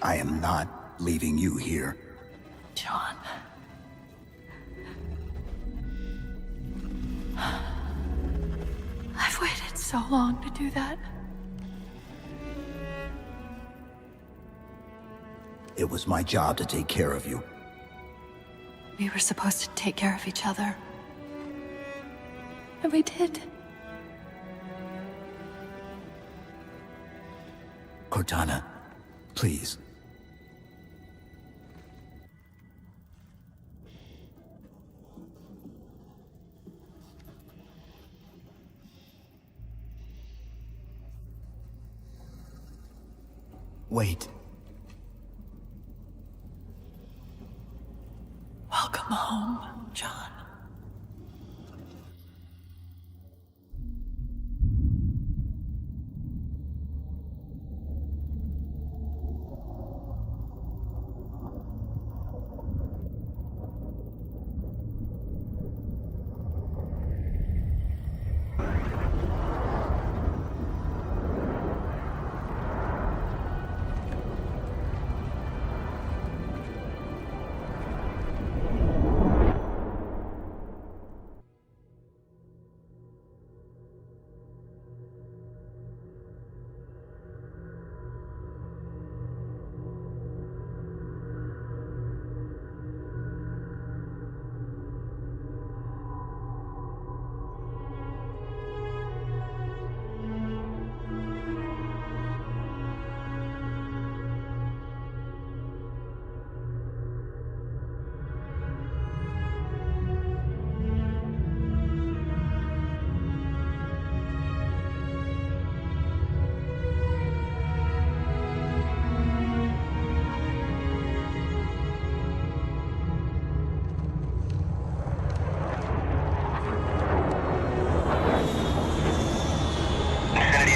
[SPEAKER 20] I am not leaving you here.
[SPEAKER 1] John. I've waited so long to do that.
[SPEAKER 20] It was my job to take care of you.
[SPEAKER 1] We were supposed to take care of each other. And we did.
[SPEAKER 20] Cortana, please. Wait.
[SPEAKER 1] Welcome home, John.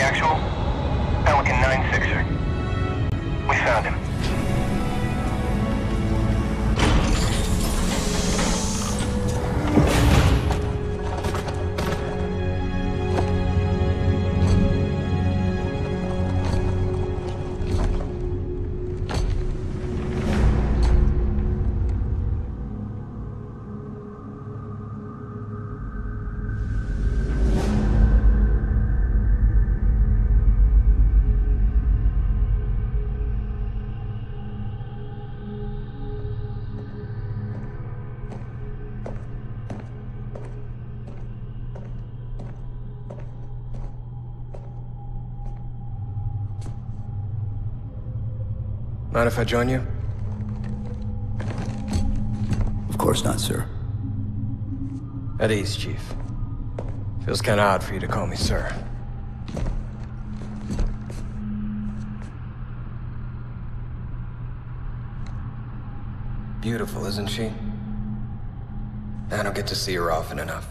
[SPEAKER 9] Actual? Pelican 9-6er. We found him.
[SPEAKER 8] Mind if I join you?
[SPEAKER 20] Of course not, sir.
[SPEAKER 8] At ease, Chief. Feels kinda odd for you to call me sir. Beautiful, isn't she? I don't get to see her often enough.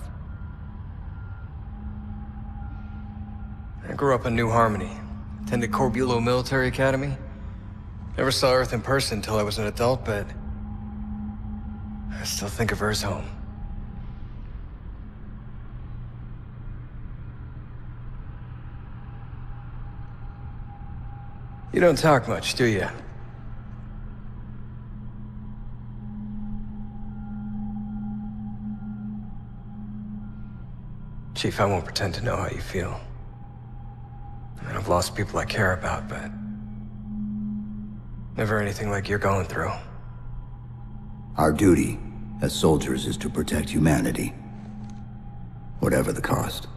[SPEAKER 8] I grew up in New Harmony, attended Corbulo Military Academy. Never saw Earth in person until I was an adult, but I still think of her as home. You don't talk much, do you? Chief, I won't pretend to know how you feel. I mean, I've lost people I care about, but never anything like you're going through.
[SPEAKER 20] Our duty as soldiers is to protect humanity, whatever the cost.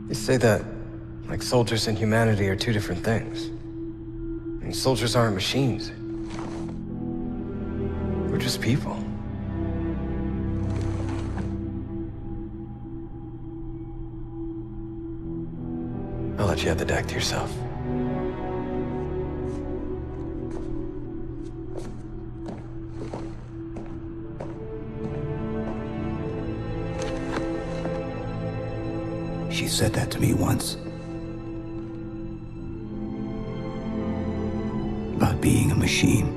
[SPEAKER 8] They say that, like, soldiers and humanity are two different things. I mean, soldiers aren't machines. We're just people. I'll let you have the deck to yourself.
[SPEAKER 20] She said that to me once. About being a machine.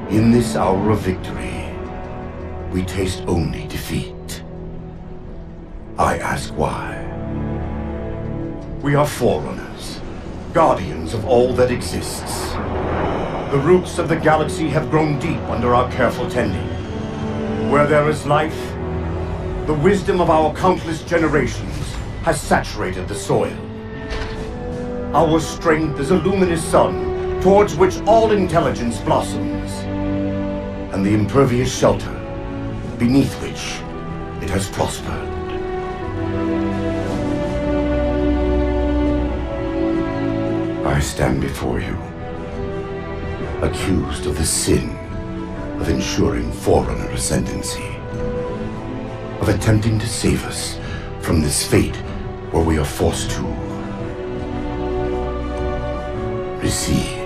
[SPEAKER 22] In this hour of victory, we taste only defeat. I ask why. We are forerunners, guardians of all that exists. The roots of the galaxy have grown deep under our careful tending. Where there is life, the wisdom of our countless generations has saturated the soil. Our strength is a luminous sun towards which all intelligence blossoms, and the impervious shelter beneath which it has prospered. I stand before you, accused of the sin of ensuring Forerunner ascendancy, of attempting to save us from this fate where we are forced to recede.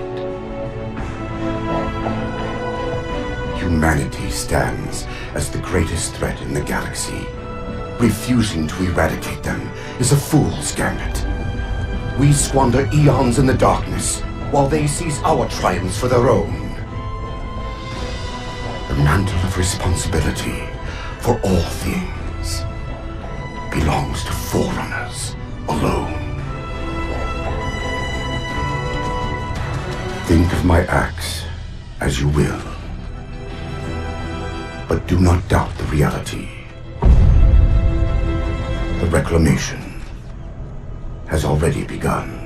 [SPEAKER 22] Humanity stands as the greatest threat in the galaxy. Refusing to eradicate them is a fool's gambit. We squander eons in the darkness, while they seize our triumphs for their own. The mantle of responsibility for all things belongs to Forerunners alone. Think of my acts as you will, but do not doubt the reality. The reclamation has already begun.